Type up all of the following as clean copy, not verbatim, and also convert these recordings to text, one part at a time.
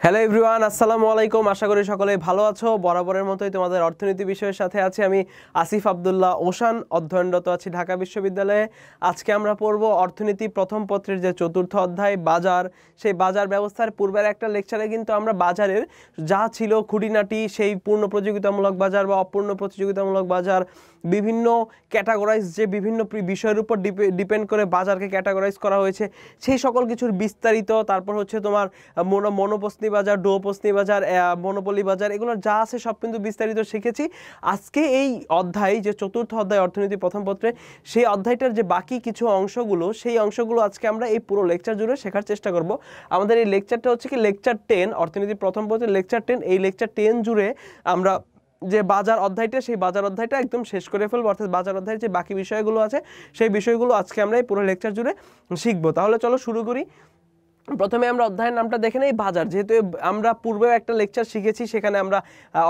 Hello everyone, আসসালামু আলাইকুম। আশা করি সকলে ভালো আছো। বরাবরের মতোই তোমাদের অর্থনীতি বিষয়ের সাথে আছি আমি আসিফ আব্দুল্লাহ ওশান, অধ্যয়নরত আছি ঢাকা বিশ্ববিদ্যালয়ে। আজকে আমরা পড়ব অর্থনীতি প্রথম পত্রের যে চতুর্থ অধ্যায় বাজার। সেই বাজার ব্যবস্থার পূর্বের একটা লেকচারে কিন্তু আমরা বাজারের যা ছিল খুঁটিনাটি, সেই পূর্ণ প্রতিযোগিতামূলক বাজার বা অপূর্ণ প্রতিযোগিতামূলক বাজার, বিভিন্ন ক্যাটাগরাইজ যে বিভিন্ন বিষয়ের উপর ডিপেন্ড করে বাজারকে ক্যাটাগরাইজ করা হয়েছে, সেই সকল কিছুর বিস্তারিত। তারপর হচ্ছে তোমার মনোপস্তি বাজার, ডুওপস্তি বাজার, মনোপলি বাজার, এগুলো যা আছে সব কিন্তু বিস্তারিত শিখেছি। আজকে এই অধ্যায় যে চতুর্থ অধ্যায় অর্থনীতি প্রথম পত্রে, সেই অধ্যায়টার যে বাকি কিছু অংশগুলো, সেই অংশগুলো আজকে আমরা এই পুরো লেকচার জুড়ে শেখার চেষ্টা করব। আমাদের এই লেকচারটা হচ্ছে কি লেকচার 10, অর্থনীতি প্রথম পত্রের লেকচার 10। এই লেকচার 10 জুড়ে আমরা যে বাজার অধ্যায়টা, সেই বাজার অধ্যায়টা একদম শেষ করে ফেলবো। অর্থাৎ বাজার অধ্যায়ের যে বাকি বিষয়গুলো আছে সেই বিষয়গুলো আজকে আমরা এই পুরো লেকচার জুড়ে শিখবো। তাহলে চলো শুরু করি। প্রথমে আমরা অধ্যায়ের নামটা দেখে নেই, বাজার। যেহেতু আমরা পূর্বেও একটা লেকচার শিখেছি, সেখানে আমরা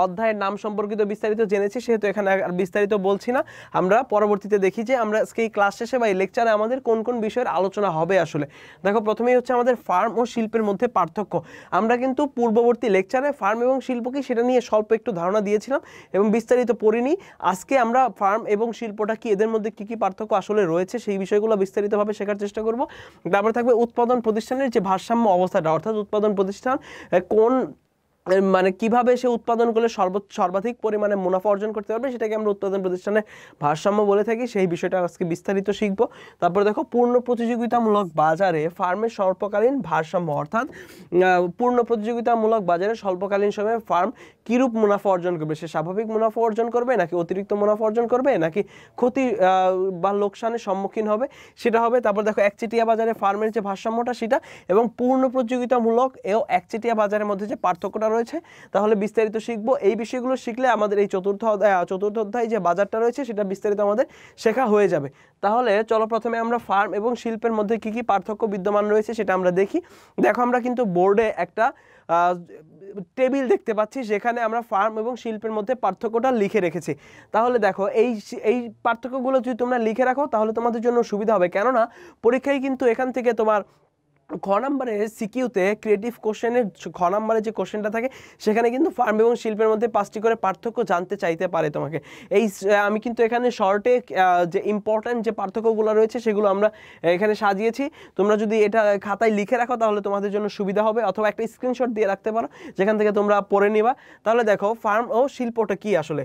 অধ্যায়ের নাম সম্পর্কিত বিস্তারিত জেনেছি, সেহেতু এখানে আর বিস্তারিত বলছি না। আমরা পরবর্তীতে দেখি যে আমরা আজকে এই ক্লাস শেষে বা এই লেকচারে আমাদের কোন কোন বিষয়ের আলোচনা হবে। আসলে দেখো, প্রথমেই হচ্ছে আমাদের ফার্ম ও শিল্পের মধ্যে পার্থক্য। আমরা কিন্তু পূর্ববর্তী লেকচারে ফার্ম এবং শিল্প কি সেটা নিয়ে স্বল্প একটু ধারণা দিয়েছিলাম এবং বিস্তারিত পড়িনি। আজকে আমরা ফার্ম এবং শিল্পটা কি, এদের মধ্যে কি কি পার্থক্য আসলে রয়েছে, সেই বিষয়গুলো বিস্তারিতভাবে শেখার চেষ্টা করব। তারপরে থাকবে উৎপাদন প্রতিষ্ঠানের যে ভারসাম্য অবস্থাটা, অর্থাৎ উৎপাদন প্রতিষ্ঠান কোন মানে কিভাবে সে উৎপাদন করলে সর্বাধিক পরিমাণে মুনাফা অর্জন করতে পারবে, সেটাকে আমরা উৎপাদন প্রতিষ্ঠানের ভারসাম্য বলে থাকি। সেই বিষয়টা আজকে বিস্তারিত শিখব। তারপরে দেখো, পূর্ণ প্রতিযোগিতামূলক বাজারে ফার্মের স্বল্পকালীন ভারসাম্য, অর্থাৎ পূর্ণ প্রতিযোগিতামূলক বাজারে স্বল্পকালীন সময়ে ফার্ম কিরূপ মুনাফা অর্জন করবে। সে স্বাভাবিক মুনাফা অর্জন করবে, নাকি অতিরিক্ত মুনাফা অর্জন করবে, নাকি ক্ষতি বা লোকসানের সম্মুখীন হবে, সেটা হবে। তারপর দেখো, একচেটিয়া বাজারে ফার্মের যে ভারসাম্যটা সেটা, এবং পূর্ণ প্রতিযোগিতামূলক ও একচেটিয়া বাজারের মধ্যে যে পার্থক্যটা রয়েছে, তাহলে বিস্তারিত শিখবো। এই বিষয়গুলো শিখলে আমাদের এই চতুর্থ অধ্যায় যে বাজারটা রয়েছে সেটা বিস্তারিত আমাদের শেখা হয়ে যাবে। তাহলে চলো প্রথমে আমরা ফার্ম এবং শিল্পের মধ্যে কি কি পার্থক্য বিদ্যমান রয়েছে সেটা আমরা দেখি। দেখো, আমরা কিন্তু বোর্ডে একটা টেবিল দেখতে পাচ্ছি, যেখানে আমরা ফার্ম এবং শিল্পের মধ্যে পার্থক্যটা লিখে রেখেছি। তাহলে দেখো, এই পার্থক্যগুলো যদি তোমরা লিখে রাখো তাহলে তোমাদের জন্য সুবিধা হবে। কেননা পরীক্ষায় কিন্তু এখান থেকে তোমার খ নম্বরে সিকিউতে ক্রিয়েটিভ কোশ্চেনের খ নম্বরে যে কোশ্চেনটা থাকে, সেখানে কিন্তু ফার্ম এবং শিল্পের মধ্যে 5টি করে পার্থক্য জানতে চাইতে পারে তোমাকে। আমি কিন্তু এখানে শর্টে যে ইম্পর্ট্যান্ট যে পার্থক্যগুলো রয়েছে সেগুলো আমরা এখানে সাজিয়েছি। তোমরা যদি এটা খাতায় লিখে রাখো তাহলে তোমাদের জন্য সুবিধা হবে, অথবা একটা স্ক্রিনশট দিয়ে রাখতে পারো যেখান থেকে তোমরা পড়ে নিবা। তাহলে দেখো, ফার্ম ও শিল্পটা কি আসলে।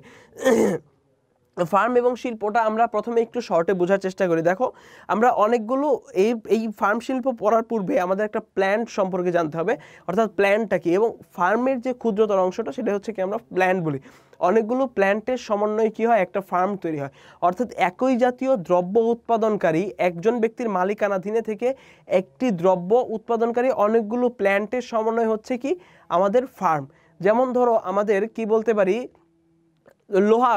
ফার্ম এবং শিল্পটা আমরা প্রথমে একটু শর্টে বোঝার চেষ্টা করি। দেখো, আমরা অনেকগুলো এই ফার্ম শিল্প পড়ার পূর্বে আমাদের একটা প্ল্যান্ট সম্পর্কে জানতে হবে, অর্থাৎ প্ল্যান্টটা কি। এবং ফার্মের যে ক্ষুদ্রতর অংশটা সেটা হচ্ছে কি আমরা প্ল্যান্ট বলি। অনেকগুলো প্ল্যান্টের সমন্বয়ে কি হয়, একটা ফার্ম তৈরি হয়। অর্থাৎ একই জাতীয় দ্রব্য উৎপাদনকারী একজন ব্যক্তির মালিকানাধীনে থেকে একটি দ্রব্য উৎপাদনকারী অনেকগুলো প্ল্যান্টের সমন্বয় হচ্ছে কি আমাদের ফার্ম। যেমন ধরো, আমাদের কি বলতে পারি, লোহা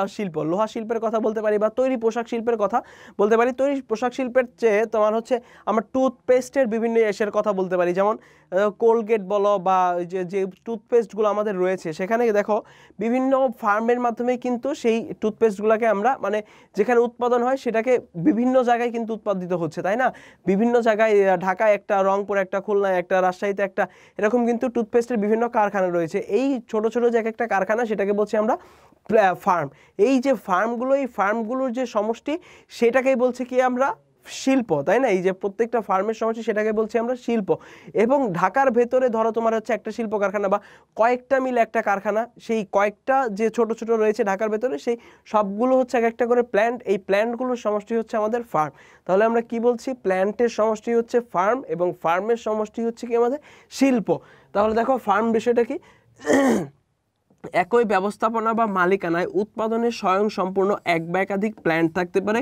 শিল্পের কথা বলতে পারি, বা তৈরি পোশাক শিল্পের কথা বলতে পারি। তৈরি পোশাক শিল্পের চেয়ে তোমার হচ্ছে আমরা টুথপেস্টের বিভিন্ন এসের কথা বলতে পারি, যেমন কোলগেট বলো, বা যে টুথপেস্টগুলো আমাদের রয়েছে, সেখানে দেখো বিভিন্ন ফার্মের মাধ্যমে কিন্তু সেই টুথপেস্টগুলোকে আমরা মানে যেখানে উৎপাদন হয় সেটাকে বিভিন্ন জায়গায় কিন্তু উৎপাদিত হচ্ছে, তাই না? বিভিন্ন জায়গায়, ঢাকায় একটা, রংপুরে একটা, খুলনায় একটা, রাজশাহীতে একটা, এরকম কিন্তু টুথপেস্টের বিভিন্ন কারখানা রয়েছে। এই ছোট ছোট যে একটা কারখানা, সেটাকে বলছি আমরা ফার্ম। এই যে ফার্মগুলো, এই ফার্মগুলোর যে সমষ্টি সেটাকেই বলছি কি আমরা শিল্প, তাই না? এই যে প্রত্যেকটা ফার্মের সমষ্টি সেটাকে বলছি আমরা শিল্প। এবং ঢাকার ভেতরে ধরো তোমার হচ্ছে একটা শিল্প কারখানা বা কয়েকটা মিলে একটা কারখানা, সেই কয়েকটা যে ছোট ছোট রয়েছে ঢাকার ভেতরে, সেই সবগুলো হচ্ছে এক একটা করে প্ল্যান্ট। এই প্ল্যান্টগুলোর সমষ্টি হচ্ছে আমাদের ফার্ম। তাহলে আমরা কি বলছি, প্ল্যান্টের সমষ্টি হচ্ছে ফার্ম এবং ফার্মের সমষ্টি হচ্ছে কি আমাদের শিল্প। তাহলে দেখো, ফার্ম বিষয়টা কি, একই ব্যবস্থাপনা বা মালিকানায় উৎপাদনের স্বয়ংসম্পূর্ণ এক বা একাধিক প্ল্যান্ট থাকতে পারে।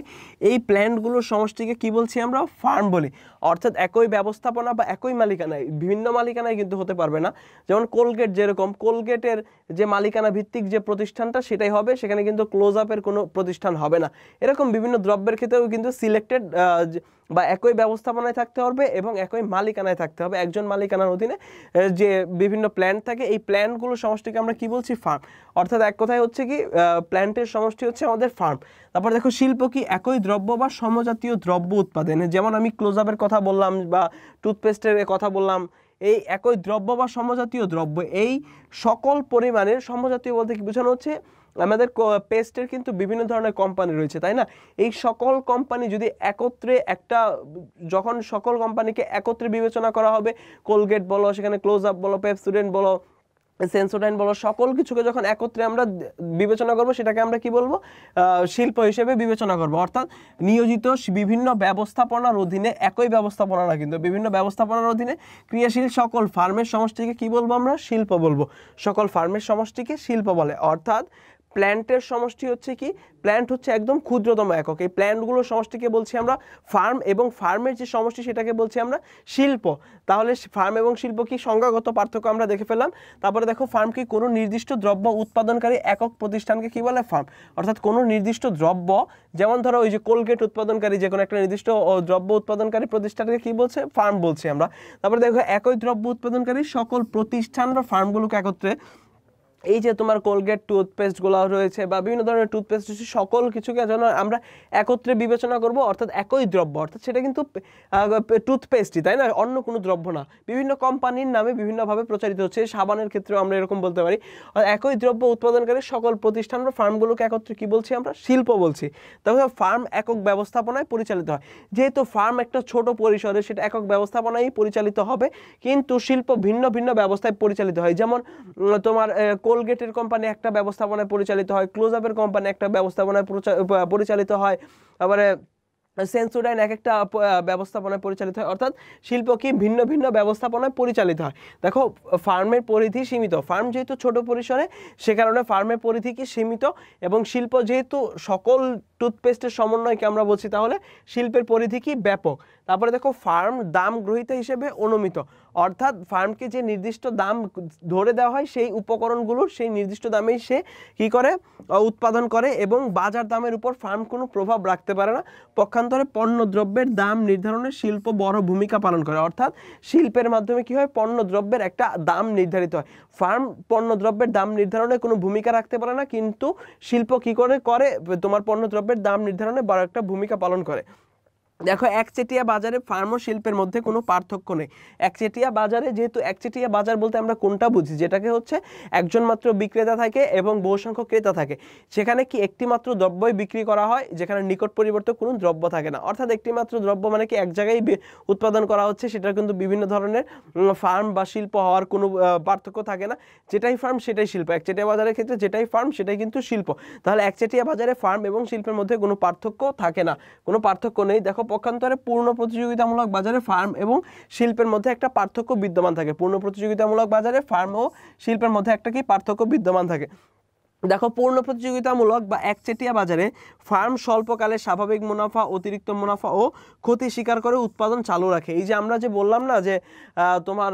এই প্ল্যান্টগুলোর সমষ্টিকে কি বলছি আমরা, ফার্ম বলি। অর্থাৎ একই ব্যবস্থাপনা বা একই মালিকানায়, বিভিন্ন মালিকানায় কিন্তু হতে পারবে না। যেমন কোলগেট, যেরকম কোলগেটের যে মালিকানা ভিত্তিক যে প্রতিষ্ঠানটা সেটাই হবে, সেখানে কিন্তু ক্লোজ আপের কোনো প্রতিষ্ঠান হবে না। এরকম বিভিন্ন দ্রব্যের ক্ষেত্রেও কিন্তু সিলেক্টেড বা একই ব্যবস্থাপনায় থাকতে হবে এবং একই মালিকানায় থাকতে হবে। একজন মালিকানার অধীনে যে বিভিন্ন প্ল্যান্ট থাকে, এই প্ল্যান্টগুলোর সমষ্টিকে আমরা কি বলছি, ফার্ম। অর্থাৎ এক কথায় হচ্ছে কি, প্ল্যান্টের সমষ্টি হচ্ছে আমাদের ফার্ম। তারপর দেখো, শিল্প কি, একই দ্রব্য বা সমজাতীয় দ্রব্য উৎপাদনে, যেমন আমি ক্লোজ আপের কথা বললাম বা টুথপেস্টের কথা বললাম, এই একই দ্রব্য বা সমজাতীয় দ্রব্য, এই সকল পরিমাণের, সমজাতীয় বলতে কি বোঝানো হচ্ছে, আমাদের পেস্টের কিন্তু বিভিন্ন ধরনের কোম্পানি রয়েছে, তাই না? এই সকল কোম্পানি যদি একত্রে একটা, যখন সকল কোম্পানিকে একত্রে বিবেচনা করা হবে, কোলগেট বলো, সেখানে ক্লোজ আপ বলো, পেপসোডেন্ট বলো, সেন্সোডাইন বলো, সকল কিছুকে যখন একত্রে আমরা বিবেচনা করব, সেটাকে আমরা কি বলবো? শিল্প হিসেবে বিবেচনা করব। অর্থাৎ নিয়োজিত বিভিন্ন ব্যবস্থাপনার অধীনে, একই ব্যবস্থাপনা না কিন্তু, বিভিন্ন ব্যবস্থাপনার অধীনে ক্রিয়াশীল সকল ফার্মের সমষ্টিকে কি বলবো আমরা? শিল্প বলবো। সকল ফার্মের সমষ্টিকে শিল্প বলে। অর্থাৎ প্ল্যান্টের সমষ্টি হচ্ছে কি? প্ল্যান্ট হচ্ছে একদম ক্ষুদ্রতম একক। এই প্ল্যান্টগুলোর সমষ্টিকে বলছি আমরা ফার্ম, এবং ফার্মের যে সমষ্টি সেটাকে বলছি আমরা শিল্প। তাহলে ফার্ম এবং শিল্প কি সংজ্ঞাগত পার্থক্য আমরা দেখে ফেললাম। তারপরে দেখো, ফার্ম কি? কোনো নির্দিষ্ট দ্রব্য উৎপাদনকারী একক প্রতিষ্ঠানকে কি বলে? ফার্ম। অর্থাৎ কোনো নির্দিষ্ট দ্রব্য, যেমন ধরো ওই যে কোলগেট উৎপাদনকারী যে কোনো একটা নির্দিষ্ট দ্রব্য উৎপাদনকারী প্রতিষ্ঠানকে কি বলছে? ফার্ম বলছি আমরা। তারপরে দেখো, একই দ্রব্য উৎপাদনকারী সকল প্রতিষ্ঠান বা ফার্মগুলোকে একত্রে, এই যে তোমার কোলগেট টুথপেস্টগুলো রয়েছে বা বিভিন্ন ধরনের টুথপেস্ট, সকল কিছুকে যেন আমরা একত্রে বিবেচনা করব, অর্থাৎ একই দ্রব্য, অর্থাৎ সেটা কিন্তু টুথপেস্টই, তাই না? অন্য কোনো দ্রব্য না। বিভিন্ন কোম্পানির নামে বিভিন্নভাবে প্রচারিত হচ্ছে। সাবানের ক্ষেত্রেও আমরা এরকম বলতে পারি। একই দ্রব্য উৎপাদনকারী সকল প্রতিষ্ঠান বা ফার্মগুলোকে একত্রে কি বলছি আমরা? শিল্প বলছি। তাহলে ফার্ম একক ব্যবস্থাপনায় পরিচালিত হয়। যেহেতু ফার্ম একটা ছোট পরিসরে, সেটা একক ব্যবস্থাপনায় পরিচালিত হবে, কিন্তু শিল্প ভিন্ন ভিন্ন ব্যবস্থায় পরিচালিত হয়। যেমন তোমার কোলগেটের কোম্পানি একটা ব্যবস্থাপনায় পরিচালিত হয়, ক্লোজ আপের কোম্পানি একটা ব্যবস্থাপনায় পরিচালিত হয়, আবার সেন্সোডাইন এক একটা ব্যবস্থাপনায় পরিচালিত হয়। অর্থাৎ শিল্প কি? ভিন্ন ভিন্ন ব্যবস্থাপনায় পরিচালিত হয়। দেখো, ফার্মের পরিধি সীমিত। ফার্ম যেহেতু ছোট পরিসরে, সে কারণে ফার্মের পরিধি কি? সীমিত। এবং শিল্প যেহেতু সকল টুথপেস্টের সমন্বয়কে আমরা বলছি, তাহলে শিল্পের পরিধি কি? ব্যাপক। তারপরে দেখো, ফার্ম দাম গ্রহীতা হিসেবে অনুমিত। অর্থাৎ ফার্মকে যে নির্দিষ্ট দাম ধরে দেওয়া হয়, সেই উপকরণগুলোর সেই নির্দিষ্ট দামেই সে কি করে? উৎপাদন করে, এবং বাজার দামের উপর ফার্ম কোনো প্রভাব রাখতে পারে না। পক্ষান্তরে পণ্য দ্রব্যের দাম নির্ধারণে শিল্প বড় ভূমিকা পালন করে। অর্থাৎ শিল্পের মাধ্যমে কি হয়? পণ্য দ্রব্যের একটা দাম নির্ধারিত হয়। ফার্ম পণ্য দ্রব্যের দাম নির্ধারণে কোনো ভূমিকা রাখতে পারে না, কিন্তু শিল্প কি করে? তোমার পণ্য দ্রব্যের দাম নির্ধারণে বড় একটা ভূমিকা পালন করে। দেখো, একচেটিয়া বাজারে ফার্ম ও শিল্পের মধ্যে কোনো পার্থক্য নেই। একচেটিয়া বাজারে, যেহেতু একচেটিয়া বাজার বলতে আমরা কোনটা বুঝি? যেটাকে হচ্ছে একজন মাত্র বিক্রেতা থাকে এবং বহু সংখ্যক ক্রেতা থাকে। সেখানে কি একটি মাত্র দ্রব্যই বিক্রি করা হয়, যেখানে নিকট পরিবর্তক কোনো দ্রব্য থাকে না। অর্থাৎ একটি মাত্র দ্রব্য মানে কি? এক জায়গায় উৎপাদন করা হচ্ছে, সেটা কিন্তু বিভিন্ন ধরনের ফার্ম বা শিল্প হওয়ার কোনো পার্থক্য থাকে না। যেটাই ফার্ম সেটাই শিল্প। একচেটিয়া বাজারের ক্ষেত্রে যেটাই ফার্ম সেটাই কিন্তু শিল্প। তাহলে একচেটিয়া বাজারে ফার্ম এবং শিল্পের মধ্যে কোনো পার্থক্য থাকে না, কোনো পার্থক্য নেই। দেখো, পক্ষান্তরে পূর্ণ প্রতিযোগিতামূলক বাজারে ফার্ম এবং শিল্পের মধ্যে একটা পার্থক্য বিদ্যমান থাকে। পূর্ণ প্রতিযোগিতামূলক বাজারে ফার্ম ও শিল্পের মধ্যে একটা কি পার্থক্য বিদ্যমান থাকে? দেখো, পূর্ণ প্রতিযোগিতামূলক বা একচেটিয়া বাজারে ফার্ম স্বল্পকালে স্বাভাবিক মুনাফা, অতিরিক্ত মুনাফা ও ক্ষতি স্বীকার করে উৎপাদন চালু রাখে। এই যে আমরা যে বললাম না যে তোমার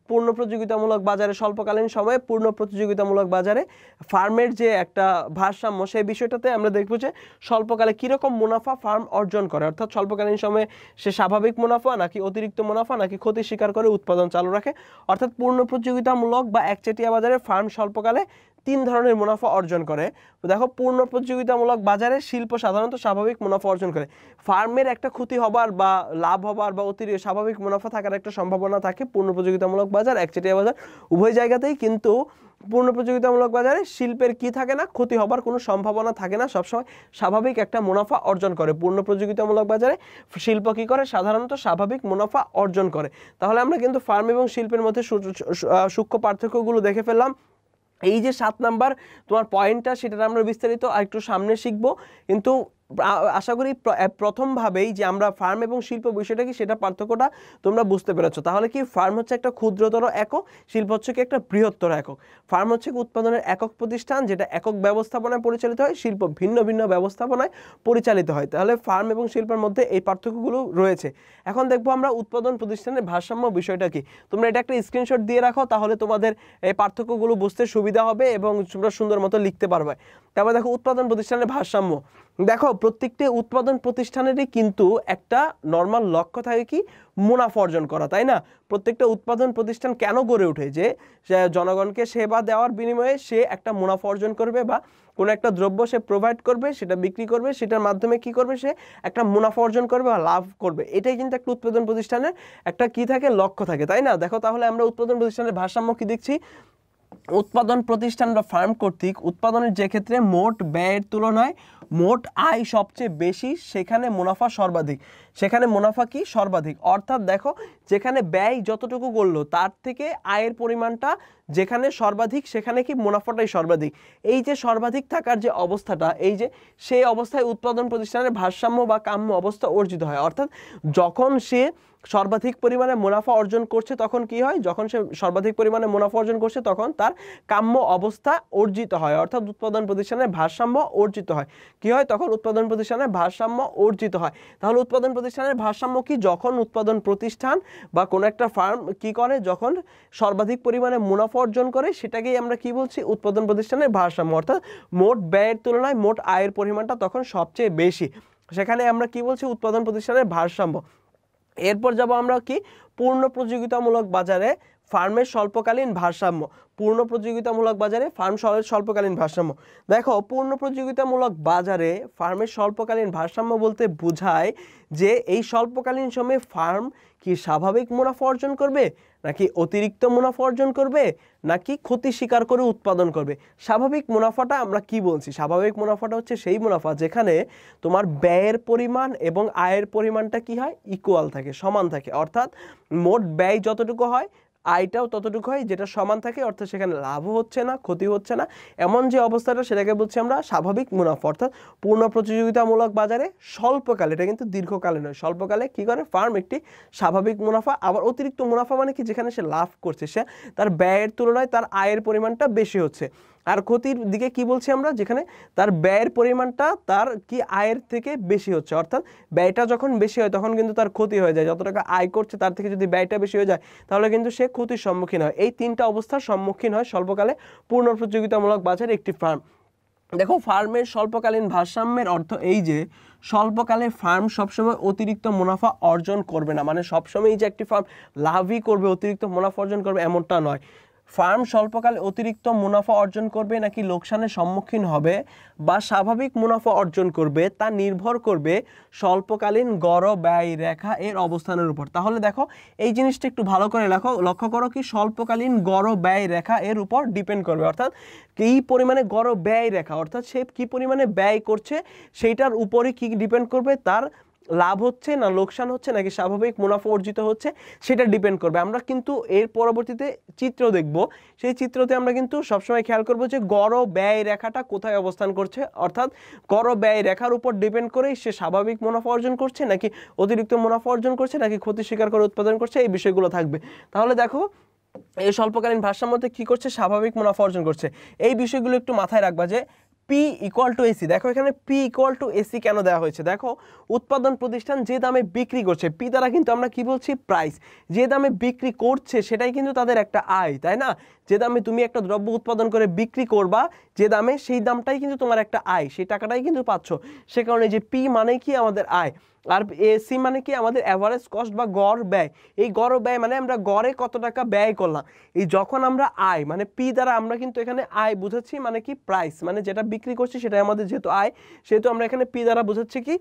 পূর্ণ প্রতিযোগিতামূলক বাজারে, স্বল্পকালীন সময়ে পূর্ণ প্রতিযোগিতামূলক বাজারে ফার্মের যে একটা ভারসাম্য, সেই বিষয়টাতে আমরা দেখব যে স্বল্পকালে কীরকম মুনাফা ফার্ম অর্জন করে। অর্থাৎ স্বল্পকালীন সময়ে সে স্বাভাবিক মুনাফা নাকি অতিরিক্ত মুনাফা নাকি ক্ষতি স্বীকার করে উৎপাদন চালু রাখে। অর্থাৎ পূর্ণ প্রতিযোগিতামূলক বা একচেটিয়া বাজারে ফার্ম স্বল্পকালে তিন ধরনের মুনাফা অর্জন করে। দেখো, পূর্ণ প্রতিযোগিতামূলক বাজারে শিল্প সাধারণত স্বাভাবিক মুনাফা অর্জন করে। ফার্মের একটা ক্ষতি হবার বা লাভ হবার বা অতিরিক্ত স্বাভাবিক মুনাফা থাকার একটা সম্ভাবনা থাকে পূর্ণ প্রতিযোগিতামূলক বাজার, একচেটিয়া বাজার, উভয় জায়গাতেই। কিন্তু পূর্ণ প্রতিযোগিতামূলক বাজারে শিল্পের কি থাকে না? ক্ষতি হবার কোনো সম্ভাবনা থাকে না, সবসময় স্বাভাবিক একটা মুনাফা অর্জন করে। পূর্ণ প্রতিযোগিতামূলক বাজারে শিল্প কি করে? সাধারণত স্বাভাবিক মুনাফা অর্জন করে। তাহলে আমরা কিন্তু ফার্ম এবং শিল্পের মধ্যে সূক্ষ্ম পার্থক্যগুলো দেখে ফেললাম। এই যে 7 নাম্বার তোমার পয়েন্টটা, সেটা আমরা বিস্তারিত আর একটু সামনে শিখবো। কিন্তু আশা করি প্রথমভাবেই যে আমরা ফার্ম এবং শিল্প বিষয়টা কি, সেটা পার্থক্যটা তোমরা বুঝতে পেরেছো। তাহলে কি, ফার্ম হচ্ছে একটা ক্ষুদ্রতর একক, শিল্প হচ্ছে কি একটা বৃহত্তর একক। ফার্ম হচ্ছে উৎপাদনের একক প্রতিষ্ঠান, যেটা একক ব্যবস্থাপনায় পরিচালিত হয়। শিল্প ভিন্ন ভিন্ন ব্যবস্থাপনায় পরিচালিত হয়। তাহলে ফার্ম এবং শিল্পের মধ্যে এই পার্থক্যগুলো রয়েছে। এখন দেখবো আমরা উৎপাদন প্রতিষ্ঠানের ভারসাম্য বিষয়টা কি। তোমরা এটা একটা স্ক্রিনশট দিয়ে রাখো, তাহলে তোমাদের এই পার্থক্যগুলো বুঝতে সুবিধা হবে এবং তোমরা সুন্দর মতো লিখতে পারবে। তারপর দেখো, উৎপাদন প্রতিষ্ঠানের ভারসাম্য। দেখো প্রত্যেকটি উৎপাদন প্রতিষ্ঠানেরই কিন্তু একটা নর্মাল লক্ষ্য থাকে কি মুনাফা অর্জন করা, তাই না? প্রত্যেকটা উৎপাদন প্রতিষ্ঠান কেন গড়ে ওঠে? যে জনগণকে সেবা দেওয়ার বিনিময়ে সে একটা মুনাফা অর্জন করবে বা কোনো একটা দ্রব্য সে প্রোভাইড করবে, সেটা বিক্রি করবে, সেটার মাধ্যমে কি করবে, সে একটা মুনাফা অর্জন করবে বা লাভ করবে। এটাই কিন্তু একটা উৎপাদন প্রতিষ্ঠানের একটা কি থাকে, লক্ষ্য থাকে, তাই না? দেখো তাহলে আমরা উৎপাদন প্রতিষ্ঠানের ভারসাম্য কি দেখছি? উৎপাদন প্রতিষ্ঠান বা ফার্ম কর্তৃক উৎপাদনের যে ক্ষেত্রে মোট ব্যয়ের তুলনায় মোট আয় সবচেয়ে বেশি, সেখানে মুনাফা সর্বাধিক। সেখানে মুনাফা কি সর্বাধিক, অর্থাৎ দেখো যেখানে ব্যয় যতটুকু করলো তার থেকে আয়ের পরিমাণটা যেখানে সর্বাধিক, সেখানে কি মুনাফাটাই সর্বাধিক। এই যে সর্বাধিক থাকার যে অবস্থাটা, এই যে সেই অবস্থায় উৎপাদন প্রতিষ্ঠানের ভারসাম্য বা কাম্য অবস্থা অর্জিত হয়। অর্থাৎ যখন সে সর্বাধিক পরিমাণে মুনাফা অর্জন করছে তখন কি হয়, যখন সে সর্বাধিক পরিমাণে মুনাফা অর্জন করছে তখন তার কাম্য অবস্থা অর্জিত হয়, অর্থাৎ উৎপাদন প্রতিষ্ঠানের ভারসাম্য অর্জিত হয়। কি হয় তখন? উৎপাদন প্রতিষ্ঠানের ভারসাম্য অর্জিত হয়। তাহলে উৎপাদন প্রতিষ্ঠানের ভারসাম্য কি? যখন উৎপাদন প্রতিষ্ঠান বা কোনো একটা ফার্ম কি করে, যখন সর্বাধিক পরিমাণে মুনাফা অর্জন করে, সেটাকেই আমরা কি বলছি? উৎপাদন প্রতিষ্ঠানের ভারসাম্য। অর্থাৎ মোট ব্যয়ের তুলনায় মোট আয়ের পরিমাণটা তখন সবচেয়ে বেশি, সেখানে আমরা কি বলছি? উৎপাদন প্রতিষ্ঠানের ভারসাম্য। এরপর যাব আমরা কি? পূর্ণ প্রতিযোগিতামূলক বাজারে ফার্মের স্বল্পকালীন ভারসাম্য। পূর্ণ প্রতিযোগিতামূলক বাজারে ফার্ম স্বল্পকালীন ভারসাম্য। দেখো পূর্ণ প্রতিযোগিতামূলক বাজারে ফার্মের স্বল্পকালীন ভারসাম্য বলতে বোঝায় যে এই স্বল্পকালীন সময়ে ফার্ম কি স্বাভাবিক মুনাফা অর্জন করবে, নাকি অতিরিক্ত মুনাফা অর্জন করবে, নাকি ক্ষতি স্বীকার করে উৎপাদন করবে। স্বাভাবিক মুনাফাটা আমরা কি বলছি? স্বাভাবিক মুনাফাটা হচ্ছে সেই মুনাফা যেখানে তোমার ব্যয়ের পরিমাণ এবং আয়ের পরিমাণটা কি হয়? ইকুয়াল থাকে, সমান থাকে। অর্থাৎ মোট ব্যয় যতটুকু হয় আয়টাও ততটুকু হয়, যেটা সমান থাকে। অর্থাৎ সেখানে লাভও হচ্ছে না, ক্ষতি হচ্ছে না, এমন যে অবস্থাটা, সেটাকে বলছি আমরা স্বাভাবিক মুনাফা। অর্থাৎ পূর্ণ প্রতিযোগিতামূলক বাজারে স্বল্পকালে, এটা কিন্তু দীর্ঘকালে নয়, স্বল্পকালে কি করে ফার্ম একটি স্বাভাবিক মুনাফা। আবার অতিরিক্ত মুনাফা মানে কি? যেখানে সে লাভ করছে, সে তার ব্যয়ের তুলনায় তার আয়ের পরিমাণটা বেশি হচ্ছে। আর ক্ষতির দিকে কি বলছি আমরা? যেখানে তার ব্যয়ের পরিমাণটা তার কি আয়ের থেকে বেশি হচ্ছে। অর্থাৎ ব্যয়টা যখন বেশি হয় তখন কিন্তু তার ক্ষতি হয়ে যায়। যত টাকা আয় করছে তার থেকে যদি ব্যয়টা বেশি হয়ে যায় তাহলে কিন্তু সে ক্ষতির সম্মুখীন হয়। এই তিনটা অবস্থার সম্মুখীন হয় স্বল্পকালে পূর্ণ প্রতিযোগিতামূলক বাজারে একটি ফার্ম। দেখো ফার্মের স্বল্পকালীন ভারসাম্যের অর্থ এই যে স্বল্পকালে ফার্ম সবসময় অতিরিক্ত মুনাফা অর্জন করবে না, মানে সবসময় যে একটি ফার্ম লাভই করবে, অতিরিক্ত মুনাফা অর্জন করবে এমনটা নয়। ফার্ম স্বল্পকালে অতিরিক্ত মুনাফা অর্জন করবে নাকি লোকসানের সম্মুখীন হবে বা স্বাভাবিক মুনাফা অর্জন করবে তা নির্ভর করবে স্বল্পকালীন গড় ব্যয় রেখা এর অবস্থানের উপর। তাহলে দেখো এই জিনিসটা একটু ভালো করে লক্ষ্য করো কি স্বল্পকালীন গড় ব্যয় রেখা এর উপর ডিপেন্ড করবে। অর্থাৎ কি পরিমাণে গড় ব্যয় রেখা, অর্থাৎ সে কি পরিমাণে ব্যয় করছে সেইটার উপরে কি ডিপেন্ড করবে, তার লাভ হচ্ছে না লোকসান হচ্ছে নাকি স্বাভাবিক মুনাফা অর্জিত হচ্ছে সেটা ডিপেন্ড করবে। আমরা কিন্তু এর পরবর্তীতে চিত্র দেখব, সেই চিত্রতে আমরা কিন্তু সবসময় খেয়াল করব যে গড় ব্যয় রেখাটা কোথায় অবস্থান করছে। অর্থাৎ গড় ব্যয় রেখার উপর ডিপেন্ড করেই সে স্বাভাবিক মুনাফা অর্জন করছে নাকি অতিরিক্ত মুনাফা অর্জন করছে নাকি ক্ষতি স্বীকার করে উৎপাদন করছে, এই বিষয়গুলো থাকবে। তাহলে দেখো এই স্বল্পকালীন ভারসাম্যতে কি করছে? স্বাভাবিক মুনাফা অর্জন করছে। এই বিষয়গুলো একটু মাথায় রাখবা যে পি ইকুয়াল টু এসি। দেখো এখানে পি ইকুয়াল টু এসি কেন দেওয়া হয়েছে? দেখো উৎপাদন প্রতিষ্ঠান যে দামে বিক্রি করছে, পি দ্বারা কিন্তু আমরা কি বলছি? প্রাইস। যে দামে বিক্রি করছে সেটাই কিন্তু তাদের একটা আয়, তাই না? যে দামে তুমি একটা দ্রব্য উৎপাদন করে বিক্রি করবা, যে দামে, সেই দামটাই কিন্তু তোমার একটা আয়, সেই টাকাটাই কিন্তু পাচ্ছ। সে কারণে যে পি মানে কি? আমাদের আয়। আর এসি মানে কি? আমাদের অ্যাভারেজ কস্ট বা গড় ব্যয়। এই গড় ব্যয় মানে আমরা গড়ে কত টাকা ব্যয় করলাম। এই যখন আমরা আয় মানে পি দ্বারা আমরা কিন্তু এখানে আয় বুঝাচ্ছি, মানে কি? প্রাইস, মানে যেটা বিক্রি করছি সেটাই আমাদের যেহেতু আয়, সেহেতু আমরা এখানে পি দ্বারা বুঝাচ্ছি কি?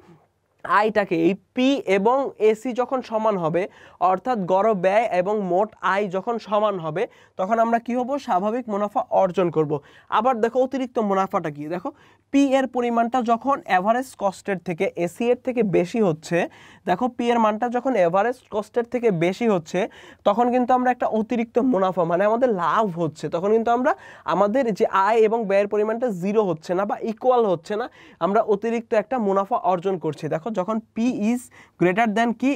আয়টাকে। এই পি এবং এসি যখন সমান হবে, অর্থাৎ গড় ব্যয় এবং মোট আয় যখন সমান হবে, তখন আমরা কি হব? স্বাভাবিক মুনাফা অর্জন করব। আবার দেখো অতিরিক্ত মুনাফাটা কি? দেখো পি এর পরিমাণটা যখন এভারেজ কস্টের থেকে এসি এর থেকে বেশি হচ্ছে, দেখো পি এর মানটা যখন এভারেজ কস্টের থেকে বেশি হচ্ছে তখন কিন্তু আমরা একটা অতিরিক্ত মুনাফা মানে আমাদের লাভ হচ্ছে, তখন কিন্তু আমরা আমাদের যে আয় এবং ব্যয়ের পরিমাণটা জিরো হচ্ছে না বা ইকুয়াল হচ্ছে না, আমরা অতিরিক্ত একটা মুনাফা অর্জন করছি। দেখো যখন পি ইজ গ্রেটার দ্যান কি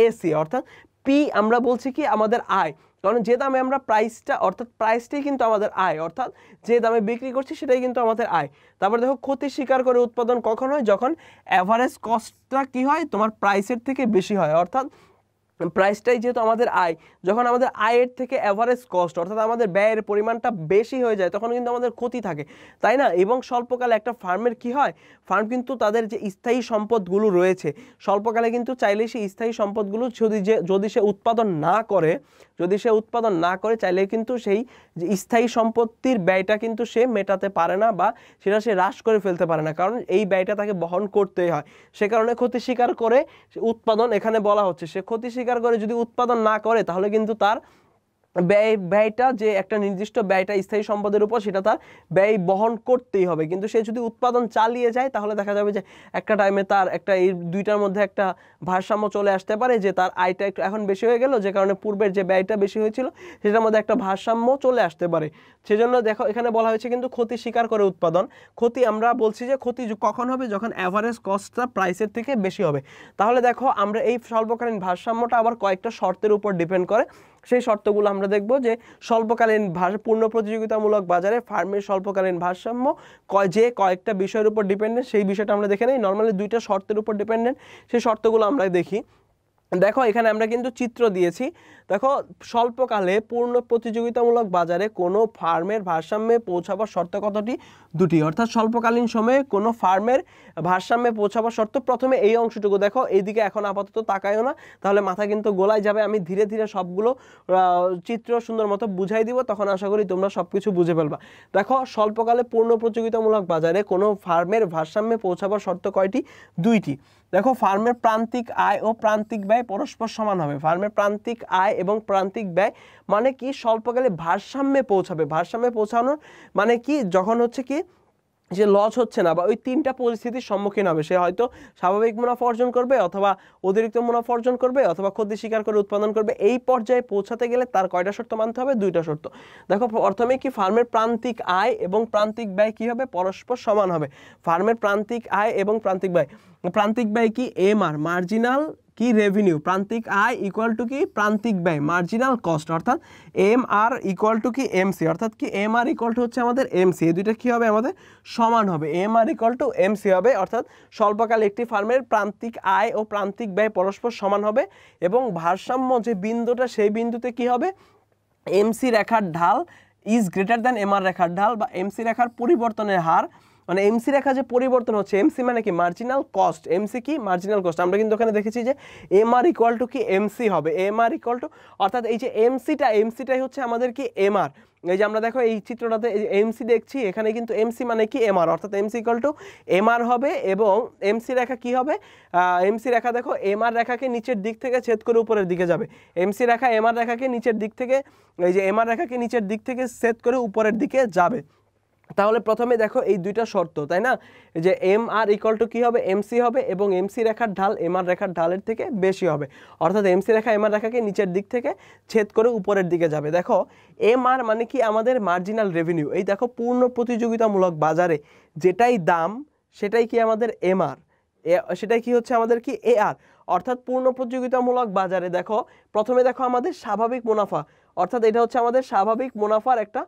এসি, অর্থাৎ পি আমরা বলছি কি? আমাদের আয়। কারণ যে দামে আমরা প্রাইসটা, অর্থাৎ প্রাইসটাই কিন্তু আমাদের আয়, অর্থাৎ যে দামে বিক্রি করছি সেটাই কিন্তু আমাদের আয়। তারপর দেখো ক্ষতি স্বীকার করে উৎপাদন কখন হয়? যখন অ্যাভারেজ কস্টটা কি হয়? তোমার প্রাইসের থেকে বেশি হয়। অর্থাৎ প্রাইসটাই যেহেতু আমাদের আয়, যখন আমাদের আয়ের থেকে অ্যাভারেজ কস্ট অর্থাৎ আমাদের ব্যয়ের পরিমাণটা বেশি হয়ে যায় তখন কিন্তু আমাদের ক্ষতি থাকে, তাই না? এবং স্বল্পকালে একটা ফার্মের কি হয়, ফার্ম কিন্তু তাদের যে স্থায়ী সম্পদগুলো রয়েছে স্বল্পকালে কিন্তু চাইলেই সেই স্থায়ী সম্পদগুলো যদি সে উৎপাদন না করে চাইলে কিন্তু সেই যে স্থায়ী সম্পত্তির ব্যয়টা কিন্তু সে মেটাতে পারে না বা সেটা সে হ্রাস করে ফেলতে পারে না, কারণ এই ব্যয়টা তাকে বহন করতেই হয়। সে কারণে ক্ষতি স্বীকার করে উৎপাদন, এখানে বলা হচ্ছে সে ক্ষতি স্বীকার করে যদি উৎপাদন না করে তাহলে কিন্তু তার ব্যয়টা যে একটা নির্দিষ্ট ব্যয়টা স্থায়ী সম্পদের উপর সেটা তার ব্যয় বহন করতেই হবে। কিন্তু সে যদি উৎপাদন চালিয়ে যায় তাহলে দেখা যাবে যে একটা টাইমে তার একটা এই দুইটার মধ্যে একটা ভারসাম্য চলে আসতে পারে, যে তার আয়টা একটু এখন বেশি হয়ে গেল যে কারণে পূর্বের যে ব্যয়টা বেশি হয়েছিল সেটার মধ্যে একটা ভারসাম্য চলে আসতে পারে। সেজন্য দেখো এখানে বলা হয়েছে কিন্তু ক্ষতি স্বীকার করে উৎপাদন। ক্ষতি আমরা বলছি যে ক্ষতি কখন হবে, যখন অ্যাভারেজ কস্টটা প্রাইসের থেকে বেশি হবে। তাহলে দেখো আমরা এই স্বল্পকালীন ভারসাম্যটা আবার কয়েকটা শর্তের উপর ডিপেন্ড করে, সেই শর্তগুলো আমরা দেখব যে স্বল্পকালীন পূর্ণ প্রতিযোগিতামূলক বাজারে ফার্মের স্বল্পকালীন ভারসাম্য যে কয়েকটা বিষয়ের উপর ডিপেন্ডেন্ট সেই বিষয়টা আমরা দেখে নেই। নর্মালি দুইটা শর্তের উপর ডিপেন্ডেন্ট, সেই শর্তগুলো আমরা দেখি। দেখো এখানে আমরা কিন্তু চিত্র দিয়েছি। দেখো স্বল্পকালে পূর্ণ প্রতিযোগিতামূলক বাজারে কোনো ফার্মের ভারসাম্যে পৌঁছাবার শর্ত কতটি? দুটি। অর্থাৎ স্বল্পকালীন সময়ে কোনো ফার্মের ভারসাম্যে পৌঁছাবার শর্ত, প্রথমে এই অংশটুকু দেখো, এইদিকে এখন আপাতত তাকায়ও না তাহলে মাথা কিন্তু গোলায় যাবে। আমি ধীরে ধীরে সবগুলো চিত্র সুন্দর মতো বুঝাই দিব, তখন আশা করি তোমরা সবকিছু বুঝে ফেলবা। দেখো স্বল্পকালে পূর্ণ প্রতিযোগিতামূলক বাজারে কোনো ফার্মের ভারসাম্যে পৌঁছাবার শর্ত কয়টি? দুইটি। দেখো ফার্মের প্রান্তিক আয় ও প্রান্তিক ব্যয় পরস্পর সমান হবে। ফার্মের প্রান্তিক আয় এবং প্রান্তিক ব্যয় মানে কি, স্বল্পকালে ভারসাম্যে পৌঁছাবে। ভারসাম্যে পৌঁছানোর মানে কি, যখন হচ্ছে কি যে লস হচ্ছে না বা ওই তিনটা পরিস্থিতির সম্মুখীন হবে, সে হয়তো স্বাভাবিক মুনাফা অর্জন করবে অথবা অতিরিক্ত মুনাফা অর্জন করবে অথবা ক্ষতি স্বীকার করে উৎপাদন করবে। এই পর্যায়ে পৌঁছাতে গেলে তার কয়টা শর্ত মানতে হবে? দুইটা শর্ত। দেখো প্রথমে কি, ফার্মের প্রান্তিক আয় এবং প্রান্তিক ব্যয় কি হবে? পরস্পর সমান হবে। ফার্মের প্রান্তিক আয় এবং প্রান্তিক ব্যয় কি? এমআর মার্জিনাল কি রেভিনিউ, প্রান্তিক আয় ইকুয়াল টু কি প্রান্তিক ব্যয় মার্জিনাল কস্ট, অর্থাৎ এম আর ইকুয়াল টু কি এমসি, অর্থাৎ কি এম আর ইকুয়াল টু হচ্ছে আমাদের এমসি, এই দুইটা কি হবে আমাদের সমান হবে। M R equal to MC হবে, অর্থাৎ স্বল্পকালে একটি ফার্মের প্রান্তিক আয় ও প্রান্তিক ব্যয় পরস্পর সমান হবে এবং ভারসাম্য যে বিন্দুটা সেই বিন্দুতে কি হবে, এমসি রেখার ঢাল is greater than M R রেখার ঢাল, বা এমসি রেখার পরিবর্তনের হার, মানে এমসি রেখা যে পরিবর্তন হচ্ছে, এমসি মানে কি মার্জিনাল কস্ট, এমসি কি মার্জিনাল কস্ট। আমরা কিন্তু ওখানে দেখেছি যে এম আর ইকুয়াল টু কি এমসি হবে, এম আর ইকুয়াল টু, অর্থাৎ এই যে এমসিটাই হচ্ছে আমাদের কি এম আর। এই যে আমরা দেখো এই চিত্রটাতে এমসি দেখছি, এখানে কিন্তু এমসি মানে কি এম আর, অর্থাৎ এমসি ইকুয়াল টু এম আর হবে এবং এমসি রেখা কি হবে, এমসি রেখা দেখো এম আর রেখাকে নিচের দিক থেকে ছেদ করে উপরের দিকে যাবে। এমসি রেখা এম আর রেখাকে নিচের দিক থেকে, এই যে এম আর রেখাকে নিচের দিক থেকে ছেদ করে উপরের দিকে যাবে। তাহলে প্রথমে দেখো এই দুইটা শর্ত, তাই না, যে এম আর ইকুয়াল টু কি হবে এমসি হবে এবং এমসি রেখার ঢাল এম আর রেখার ঢালের থেকে বেশি হবে, অর্থাৎ এমসি রেখা এম আর রেখাকে নিচের দিক থেকে ছেদ করে উপরের দিকে যাবে। দেখো এম আর মানে কি আমাদের মার্জিনাল রেভিনিউ। এই দেখো পূর্ণ প্রতিযোগিতামূলক বাজারে যেটাই দাম সেটাই কি আমাদের এম আর, সেটাই কি হচ্ছে আমাদের কি এ আর, অর্থাৎ পূর্ণ প্রতিযোগিতামূলক বাজারে দেখো প্রথমে দেখো আমাদের স্বাভাবিক মুনাফা, অর্থাৎ এটা হচ্ছে আমাদের স্বাভাবিক মুনাফার একটা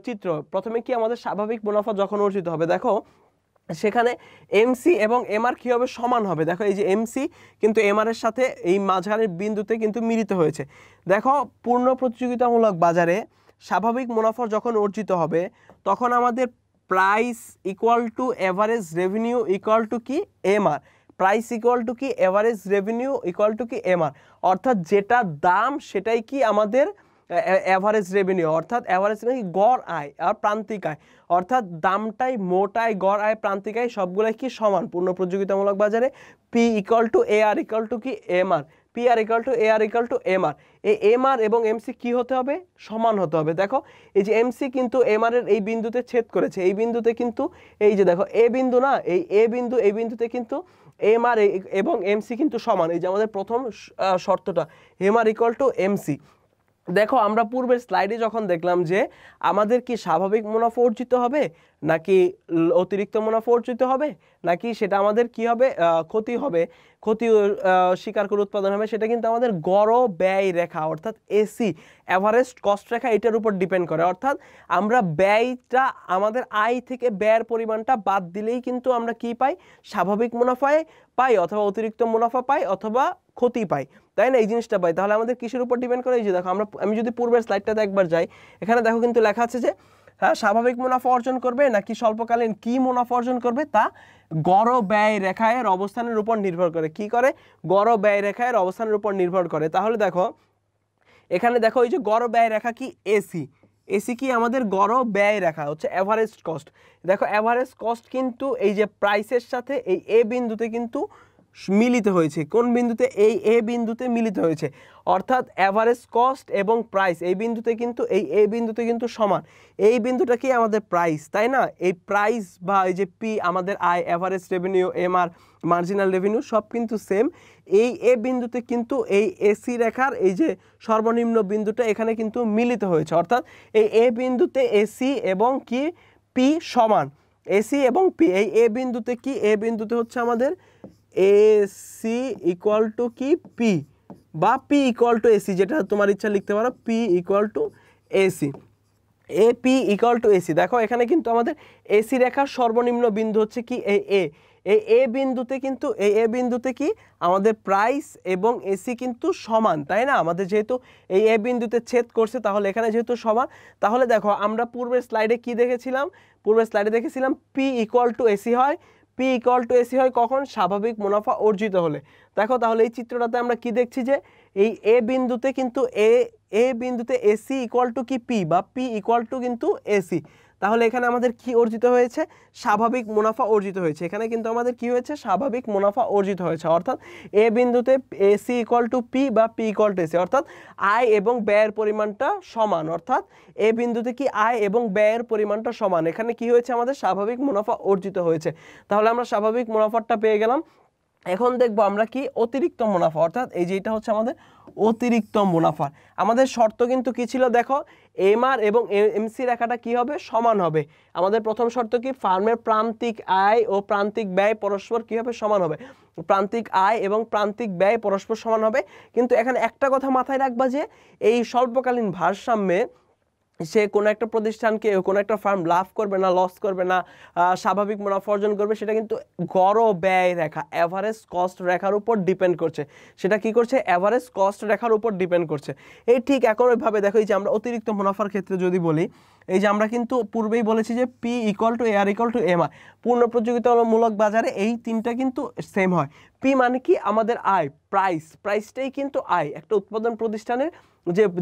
চিত্র। প্রথমে কি আমাদের স্বাভাবিক মুনাফা যখন অর্জিত হবে, দেখো সেখানে এমসি এবং এমআর কি হবে সমান হবে। দেখো এই যে এমসি কিন্তু এমআর এর সাথে এই মাঝখানের বিন্দুতে কিন্তু মিলিত হয়েছে। দেখো পূর্ণ প্রতিযোগিতামূলক বাজারে স্বাভাবিক মুনাফা যখন অর্জিত হবে তখন আমাদের price equal to average revenue equal to কি এমআর, প্রাইস ইকুয়াল টু কি এভারেজ রেভিনিউ ইকুয়াল টু কি এমআর, অর্থাৎ যেটা দাম সেটাই কি আমাদের অ্যাভারেজ রেভিনিউ, অর্থাৎ অ্যাভারেজ মানে গড় আয় আর প্রান্তিক আয়, অর্থাৎ দামটাই মোট আয় গড় আয় প্রান্তিক আয় সবগুলাই কি সমান পূর্ণ প্রতিযোগিতামূলক বাজারে। P equal to A R equal to কি M R, P R equal to A R equal to M R. এই এম আর এবং এমসি কি হতে হবে সমান হতে হবে। দেখো এই যে এমসি কিন্তু এম আর এর এই বিন্দুতে ছেদ করেছে, এই বিন্দুতে কিন্তু এই যে দেখো এ বিন্দু না, এই এ বিন্দু এই বিন্দুতে কিন্তু এম আর এবং এমসি কিন্তু সমান। এই যে আমাদের প্রথম শর্তটা M R equal to MC. দেখো আমরা পূর্বের স্লাইডে যখন দেখলাম যে আমাদের কি স্বাভাবিক মুনাফা অর্জিত হবে নাকি অতিরিক্ত মুনাফা অর্জিত হবে নাকি সেটা আমাদের কি হবে ক্ষতি হবে, ক্ষতি স্বীকার করে উৎপাদন হবে, সেটা কিন্তু আমাদের গড় ব্যয় রেখা অর্থাৎ এসি অ্যাভারেজ কস্ট রেখা এটার উপর ডিপেন্ড করে। অর্থাৎ আমরা ব্যয়টা আমাদের আয় থেকে ব্যয়ের পরিমাণটা বাদ দিলেই কিন্তু আমরা কি পাই, স্বাভাবিক মুনাফায় পাই অথবা অতিরিক্ত মুনাফা পাই অথবা ক্ষতি পাই, তাই না? এই জিনিসটা পাই। তাহলে আমাদের কিসের উপর ডিপেন্ড করে? এই যে দেখো, আমি যদি পূর্বের স্লাইডটাতে একবার যাই, এখানে দেখো কিন্তু লেখা আছে যে হ্যাঁ, স্বাভাবিক মুনাফা অর্জন করবে নাকি স্বল্পকালীন কি মুনাফা অর্জন করবে তা গড় ব্যয় রেখায়ের অবস্থানের উপর নির্ভর করে। কি করে? গড় ব্যয় রেখায়ের অবস্থানের উপর নির্ভর করে। তাহলে দেখো এখানে দেখো, এই যে গড় ব্যয় রেখা কি? এসি কি আমাদের গড় ব্যয় রেখা, হচ্ছে এভারেজ কস্ট। দেখো এভারেজ কস্ট কিন্তু এই যে প্রাইসের সাথে এই এ বিন্দুতে কিন্তু মিলিত হয়েছে। কোন বিন্দুতে? এই এ বিন্দুতে মিলিত হয়েছে। অর্থাৎ এভারেজ কস্ট এবং প্রাইস এই বিন্দুতে কিন্তু এই এ বিন্দুতে কিন্তু সমান। এই বিন্দুটা কি? আমাদের প্রাইস, তাই না? এই প্রাইস বা এই যে পি আমাদের আয়, average revenue, MR marginal revenue সব কিন্তু সেম। এই এ বিন্দুতে কিন্তু এই এসি রেখার এই যে সর্বনিম্ন বিন্দুটা এখানে কিন্তু মিলিত হয়েছে। অর্থাৎ এই এ বিন্দুতে এসি এবং কি পি সমান। এসি এবং পি এই এ বিন্দুতে কি? এ বিন্দুতে হচ্ছে আমাদের এসি ইকুয়াল টু কি? পি, বা পি ইকুয়াল টু এসি, যেটা তোমার ইচ্ছা লিখতে পারো, P equal to AC. A P equal to AC. দেখো এখানে কিন্তু আমাদের এসি রেখার সর্বনিম্ন বিন্দু হচ্ছে কি? এই এ বিন্দুতে কিন্তু এই এ বিন্দুতে কি আমাদের প্রাইস এবং এসি কিন্তু সমান, তাই না? আমাদের যেহেতু এই এ বিন্দুতে ছেদ করছে, তাহলে এখানে যেহেতু সমান, তাহলে দেখো আমরা পূর্বের স্লাইডে কি দেখেছিলাম? পূর্বের স্লাইডে দেখেছিলাম পি ইকুয়াল টু এসি হয়। পি ইকুয়াল টু এসি হয় কখন? স্বাভাবিক মুনাফা অর্জিত হলে। দেখো তাহলে এই চিত্রটাতে আমরা কি দেখছি যে এই এ বিন্দুতে কিন্তু এ বিন্দুতে এসি ইকুয়াল টু কি? পি, বা পি ইকুয়াল টু কিন্তু এসি। তাহলে এখানে আমাদের কি অর্জিত হয়েছে? স্বাভাবিক মুনাফা অর্জিত হয়েছে। এখানে কিন্তু আমাদের কি হয়েছে? স্বাভাবিক মুনাফা অর্জিত হয়েছে। অর্থাৎ এ বিন্দুতে এসি ইকুয়াল টু পি বা পি ইকুয়াল টু এসি, অর্থাৎ আয় এবং ব্যয়ের পরিমাণটা সমান। অর্থাৎ এ বিন্দুতে কি আয় এবং ব্যয়ের পরিমাণটা সমান। এখানে কি হয়েছে? আমাদের স্বাভাবিক মুনাফা অর্জিত হয়েছে। তাহলে আমরা স্বাভাবিক মুনাফাটা পেয়ে গেলাম। এখন দেখবো আমরা কি অতিরিক্ত মুনাফা, অর্থাৎ এই যে এটা হচ্ছে আমাদের অতিরিক্ত মুনাফা। আমাদের শর্ত কিন্তু কি ছিল? দেখো এমআর এবং এমসি রেখাটা কি হবে? সমান হবে। আমাদের প্রথম শর্ত কি? ফার্মের প্রান্তিক আয় ও প্রান্তিক ব্যয় পরস্পর কি হবে? সমান হবে। প্রান্তিক আয় এবং প্রান্তিক ব্যয় পরস্পর সমান হবে। কিন্তু এখানে একটা কথা মাথায় রাখবা যে এই স্বল্পকালীন ভারসাম্যে সে কোনো একটা প্রতিষ্ঠানকে, কোনো একটা ফার্ম লাভ করবে না, লস করবে না, স্বাভাবিক মুনাফা অর্জন করবে, সেটা কিন্তু গড় ব্যয় রেখা, এভারেজ কস্ট রেখার উপর ডিপেন্ড করছে। সেটা কি করছে? এভারেজ কস্ট রেখার উপর ডিপেন্ড করছে। এই ঠিক একইভাবে দেখো, এই যে আমরা অতিরিক্ত মুনাফার ক্ষেত্রে যদি বলি, এই যে আমরা কিন্তু পূর্বেই বলেছি যে P equal two AR equal to MR. পূর্ণ প্রতিযোগিতামূলক বাজারে এই তিনটা কিন্তু সেম হয়। পি মানে কি? আমাদের আয়, প্রাইসটাই কিন্তু আয়। একটা উৎপাদন প্রতিষ্ঠানের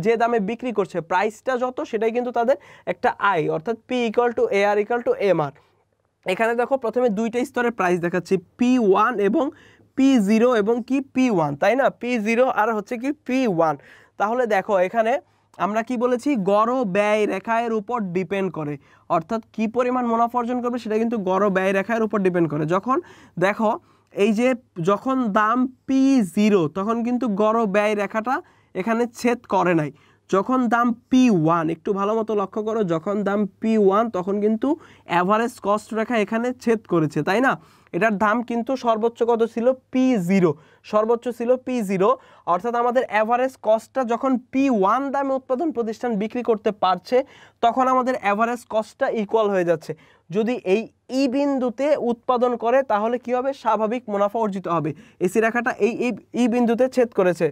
যে দামে বিক্রি করছে, প্রাইসটা যত, সেটাই কিন্তু তাদের একটা আয়। অর্থাৎ P equal two AR equal to MR. এখানে দেখো প্রথমে দুইটা স্তরের প্রাইস দেখাচ্ছি, P1 এবং P0 এবং কি P1, তাই না? P0 আর হচ্ছে কি P1। তাহলে দেখো এখানে আমরা কি বলেছি? গড় ব্যয় রেখায়ের উপর ডিপেন্ড করে। অর্থাৎ কি পরিমাণ মুনাফা অর্জন করবে সেটা কিন্তু গড় ব্যয় রেখায়ের উপর ডিপেন্ড করে। যখন দেখো এই যে যখন দাম P0, তখন কিন্তু গড় ব্যয় রেখাটা এখানে ছেদ করে নাই। যখন দাম P1, একটু ভালো মতো লক্ষ্য করো, যখন দাম P1 তখন কিন্তু অ্যাভারেজ কস্ট রেখা এখানে ছেদ করেছে, তাই না? এটার দাম কিন্তু সর্বোচ্চ কত ছিল? P0, সর্বোচ্চ ছিল P0। অর্থাৎ আমাদের অ্যাভারেজ কস্টটা যখন P1 দামে উৎপাদন প্রতিষ্ঠান বিক্রি করতে পারছে, তখন আমাদের অ্যাভারেজ কস্টটা ইকুয়াল হয়ে যাচ্ছে। যদি এই ই বিন্দুতে উৎপাদন করে তাহলে কি হবে? স্বাভাবিক মুনাফা অর্জিত হবে। এসি রেখাটা এই বিন্দুতে ছেদ করেছে।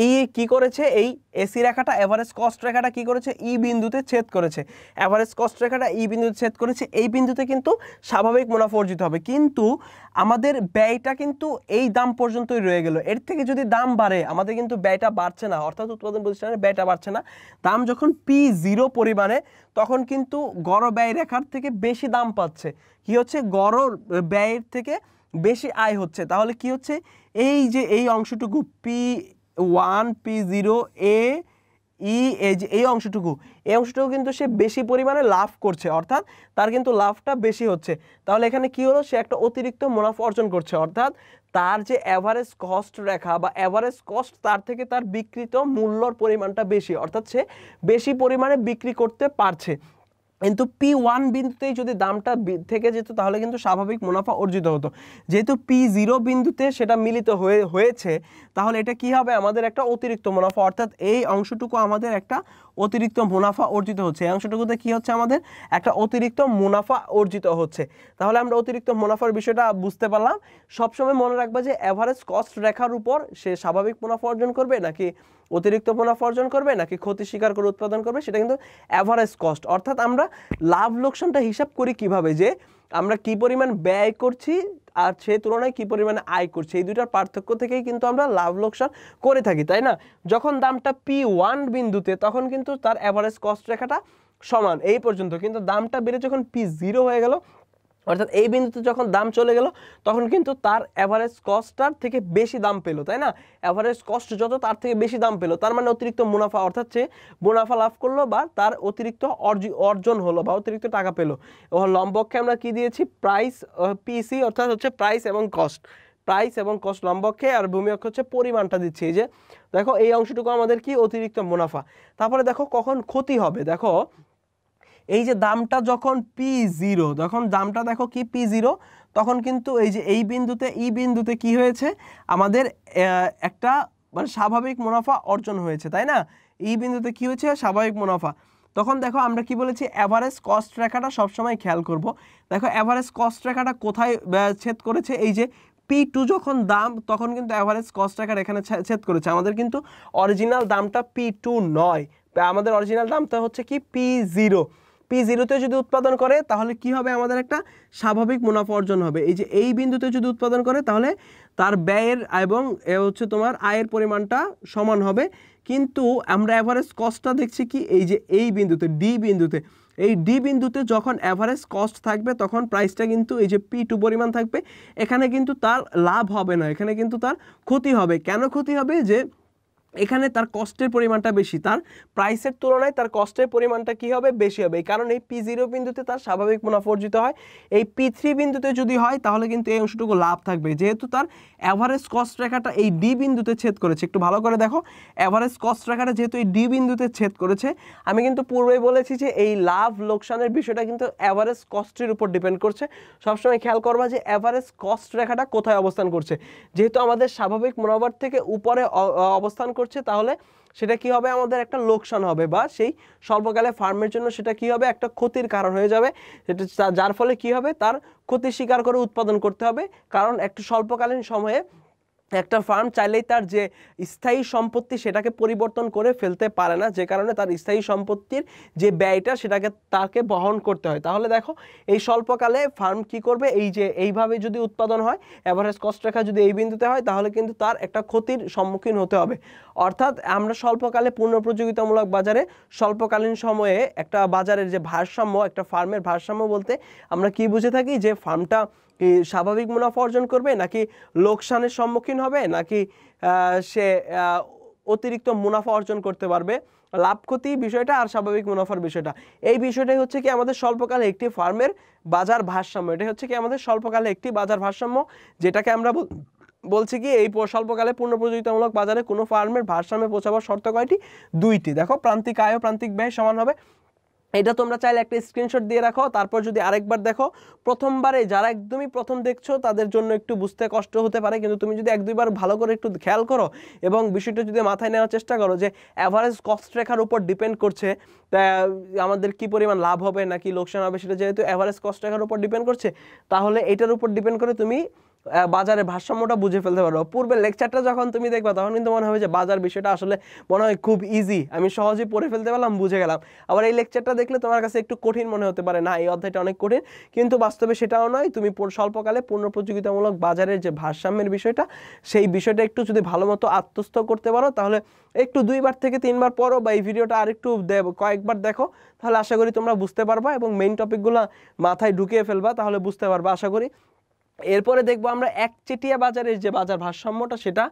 এই কি করেছে? এই এসি রেখাটা, এভারেজ কস্ট রেখাটা কি করেছে? ই বিন্দুতে ছেদ করেছে। এভারেজ কস্ট রেখাটা ই বিন্দুতে ছেদ করেছে। এই বিন্দুতে কিন্তু স্বাভাবিক মুনাফা অর্জিত হবে। কিন্তু আমাদের ব্যয়টা কিন্তু এই দাম পর্যন্তই রয়ে গেল। এর থেকে যদি দাম বাড়ে, আমাদের কিন্তু ব্যয়টা বাড়ছে না, অর্থাৎ উৎপাদন প্রতিষ্ঠানের ব্যয়টা বাড়ছে না। দাম যখন P0 পরিমাণে, তখন কিন্তু গড় ব্যয় রেখার থেকে বেশি দাম পাচ্ছে। কি হচ্ছে? গড় ব্যয়ের থেকে বেশি আয় হচ্ছে। তাহলে কি হচ্ছে? এই যে এই অংশটুকু P1 P0 এই অংশটুকু কিন্তু সে বেশি পরিমাণে লাভ করছে, অর্থাৎ তার কিন্তু লাভটা বেশি হচ্ছে। তাহলে এখানে কি হলো? সে একটা অতিরিক্ত মুনাফা অর্জন করছে। অর্থাৎ তার যে অ্যাভারেজ কস্ট রেখা বা অ্যাভারেজ কস্ট, তার থেকে তার বিক্রিত মূল্যর পরিমাণটা বেশি, অর্থাৎ সে বেশি পরিমাণে বিক্রি করতে পারছে। কিন্তু P1 বিন্দুতেই যদি দামটা থেকে যেত, তাহলে কিন্তু স্বাভাবিক মুনাফা অর্জিত হতো। যেহেতু P0 বিন্দুতে সেটা মিলিত হয়েছে, তাহলে এটা কি হবে? আমাদের একটা অতিরিক্ত মুনাফা, অর্থাৎ এই অংশটুকু আমাদের একটা অতিরিক্ত মুনাফা অর্জিত হচ্ছে। এই অংশটুকুতে কি হচ্ছে আমাদের একটা অতিরিক্ত মুনাফা অর্জিত হচ্ছে। তাহলে আমরা অতিরিক্ত মুনাফার বিষয়টা বুঝতে পারলাম। সবসময় মনে রাখবা যে এভারেজ কস্ট রেখার উপর সে স্বাভাবিক মুনাফা অর্জন করবে নাকি অতিরিক্ত মুনাফা অর্জন করবে নাকি ক্ষতি স্বীকার করে উৎপাদন করবে, সেটা কিন্তু এভারেজ কস্ট। অর্থাৎ আমরা লাভ লোকসানটা হিসাব করি কিভাবে, যে আমরা কি পরিমাণ ব্যয় করছি আর সেই তুলনায় কি পরিমাণে আয় করছি, এই দুইটার পার্থক্য থেকেই কিন্তু আমরা লাভ লোকসান করে থাকি, তাই না? যখন দামটা P1 বিন্দুতে তখন কিন্তু তার এভারেজ কস্ট রেখাটা সমান এই পর্যন্ত, কিন্তু দামটা বেড়ে যখন P0 হয়ে গেল, অর্থাৎ এই বিন্দুতে যখন দাম চলে গেল তখন কিন্তু তার এভারেজ কস্টটার থেকে বেশি দাম পেলো, তাই না? এভারেজ কস্ট যত তার থেকে বেশি দাম পেলো, তার মানে অতিরিক্ত মুনাফা, অর্থাৎ সে মুনাফা লাভ করলো বা তার অতিরিক্ত অর্জন হলো বা অতিরিক্ত টাকা পেলো। এবং লম্বককে আমরা কি দিয়েছি? প্রাইস, পিসি, অর্থাৎ হচ্ছে প্রাইস এবং কস্ট, প্রাইস এবং কস্ট লম্বককে, আর ভূমি অক্ষ হচ্ছে পরিমাণটা দিচ্ছি। এই যে দেখো এই অংশটুকু আমাদের কি অতিরিক্ত মুনাফা। তারপরে দেখো কখন ক্ষতি হবে, দেখো এই যে দামটা যখন P0, যখন দামটা দেখো কি P0, তখন কিন্তু এই যে এই বিন্দুতে কি হয়েছে আমাদের একটা মানে স্বাভাবিক মুনাফা অর্জন হয়েছে, তাই না? এই বিন্দুতে কি হয়েছে? স্বাভাবিক মুনাফা। তখন দেখো আমরা কি বলেছি? এভারেজ কস্ট রেখাটা সবসময় খেয়াল করব। দেখো এভারেজ কস্ট রেখাটা কোথায় ছেদ করেছে? এই যে P2 যখন দাম, তখন কিন্তু এভারেজ কস্ট রেখাটা এখানে ছেদ করেছে। আমাদের কিন্তু অরিজিনাল দামটা P2 নয়, আমাদের অরিজিনাল দামটা হচ্ছে কি P0। P0তে যদি উৎপাদন করে তাহলে কি হবে? আমাদের একটা স্বাভাবিক মুনাফা অর্জন হবে। এই যে এই বিন্দুতে যদি উৎপাদন করে তাহলে তার ব্যয়ের এবং হচ্ছে তোমার আয়ের পরিমাণটা সমান হবে। কিন্তু আমরা এভারেজ কস্টটা দেখছি কি এই যে এই বিন্দুতে ডি বিন্দুতে, এই ডি বিন্দুতে যখন এভারেজ কস্ট থাকবে তখন প্রাইসটা কিন্তু এই যে P2 পরিমাণ থাকবে। এখানে কিন্তু তার লাভ হবে না, এখানে কিন্তু তার ক্ষতি হবে। কেন ক্ষতি হবে? যে এখানে তার কষ্টের পরিমাণটা বেশি, তার প্রাইসের তুলনায় তার কষ্টের পরিমাণটা কি হবে? বেশি হবে। এই কারণে এই P0 বিন্দুতে তার স্বাভাবিক মুনাফা অর্জিত হয়। এই P3 বিন্দুতে যদি হয় তাহলে কিন্তু এই অংশটুকু লাভ থাকবে, যেহেতু তার এভারেজ কস্ট রেখাটা এই ডি বিন্দুতে ছেদ করেছে। একটু ভালো করে দেখো, এভারেজ কস্ট রেখাটা যেহেতু এই ডি বিন্দুতে ছেদ করেছে, আমি কিন্তু পূর্বেই বলেছি যে এই লাভ লোকসানের বিষয়টা কিন্তু এভারেজ কস্টের উপর ডিপেন্ড করছে। সবসময় খেয়াল করবা যে এভারেজ কস্ট রেখাটা কোথায় অবস্থান করছে। যেহেতু আমাদের স্বাভাবিক মুনাফার থেকে উপরে অবস্থান করছে, তাহলে সেটা কি হবে? আমাদের একটা লোকসান হবে, বা সেই স্বল্পকালে ফার্মের জন্য সেটা কি হবে? একটা ক্ষতির কারণ হয়ে যাবে, যার ফলে কি হবে? তার ক্ষতি স্বীকার করে উৎপাদন করতে হবে। কারণ একটা স্বল্পকালীন সময়ে একটা ফার্ম চাইলেই তার যে স্থায়ী সম্পত্তি সেটাকে পরিবর্তন করে ফেলতে পারে না, যে কারণে তার স্থায়ী সম্পত্তির যে ব্যয়টা সেটাকে তাকে বহন করতে হয়। তাহলে দেখো এই স্বল্পকালে ফার্ম কি করবে? এই যে এইভাবে যদি উৎপাদন হয়, এভারেজ কস্ট রেখা যদি এই বিন্দুতে হয়, তাহলে কিন্তু তার একটা ক্ষতির সম্মুখীন হতে হবে। অর্থাৎ আমরা স্বল্পকালে পূর্ণ প্রতিযোগিতামূলক বাজারে স্বল্পকালীন সময়ে একটা বাজারের যে ভারসাম্য, একটা ফার্মের ভারসাম্য বলতে আমরা কি বুঝে থাকি? যে ফার্মটা কি স্বাভাবিক মুনাফা অর্জন করবে নাকি লোকসানের সম্মুখীন হবে, নাকি সে অতিরিক্ত মুনাফা অর্জন করতে পারবে। লাভ ক্ষতি বিষয়টা আর স্বাভাবিক মুনাফার বিষয়টা, এই বিষয়টাই হচ্ছে কি আমাদের স্বল্পকালে একটি ফার্মের বাজার ভারসাম্য। এটাই হচ্ছে কি আমাদের স্বল্পকালে একটি বাজার ভারসাম্য, যেটাকে আমরা বলছি কি এই স্বল্পকালে পূর্ণ প্রতিযোগিতামূলক বাজারে কোনো ফার্মের ভারসাম্যে পৌঁছাবার শর্ত কয়টি? দুইটি। দেখো প্রান্তিক আয় ও প্রান্তিক ব্যয় সমান হবে। এটা তোমরা চাইলে একটা স্ক্রিনশট দিয়ে রাখো, তারপর যদি আরেকবার দেখো। প্রথমবারে যারা একদমই প্রথম দেখছো তাদের জন্য একটু বুঝতে কষ্ট হতে পারে, কিন্তু তুমি যদি এক দুইবার ভালো করে একটু খেয়াল করো এবং বিষয়টা যদি মাথায় নেওয়ার চেষ্টা করো যে অ্যাভারেজ কস্ট রেখার উপর ডিপেন্ড করছে আমাদের কি পরিমাণ লাভ হবে নাকি লোকসান হবে, সেটা যেহেতু অ্যাভারেজ কস্ট রেখার উপর ডিপেন্ড করছে, তাহলে এটার উপর ডিপেন্ড করে তুমি বাজারের ভারসাম্যটা বুঝে ফেলতে পারো। পূর্বের লেকচারটা যখন তুমি দেখবা তখন কিন্তু মনে হবে যে বাজার বিষয়টা আসলে মনে হয় খুব ইজি, আমি সহজেই পড়ে ফেলতে পারলাম, বুঝে গেলাম। আবার এই লেকচারটা দেখলে তোমার কাছে একটু কঠিন মনে হতে পারে, না এই অধ্যায়টা অনেক কঠিন, কিন্তু বাস্তবে সেটাও নয়। তুমি স্বল্পকালে পূর্ণ প্রতিযোগিতামূলক বাজারের যে ভারসাম্যের বিষয়টা, সেই বিষয়টা একটু যদি ভালো মতো আত্মস্থ করতে পারো, তাহলে একটু 2বার থেকে 3বার পড়ো বা এই ভিডিওটা আর একটু কয়েকবার দেখো, তাহলে আশা করি তোমরা বুঝতে পারবা এবং মেইন টপিকগুলো মাথায় ঢুকিয়ে ফেলবা, তাহলে বুঝতে পারবা আশা করি। এরপরে দেখবো আমরা একচেটিয়া বাজারের যে বাজার ভারসাম্যটা, সেটা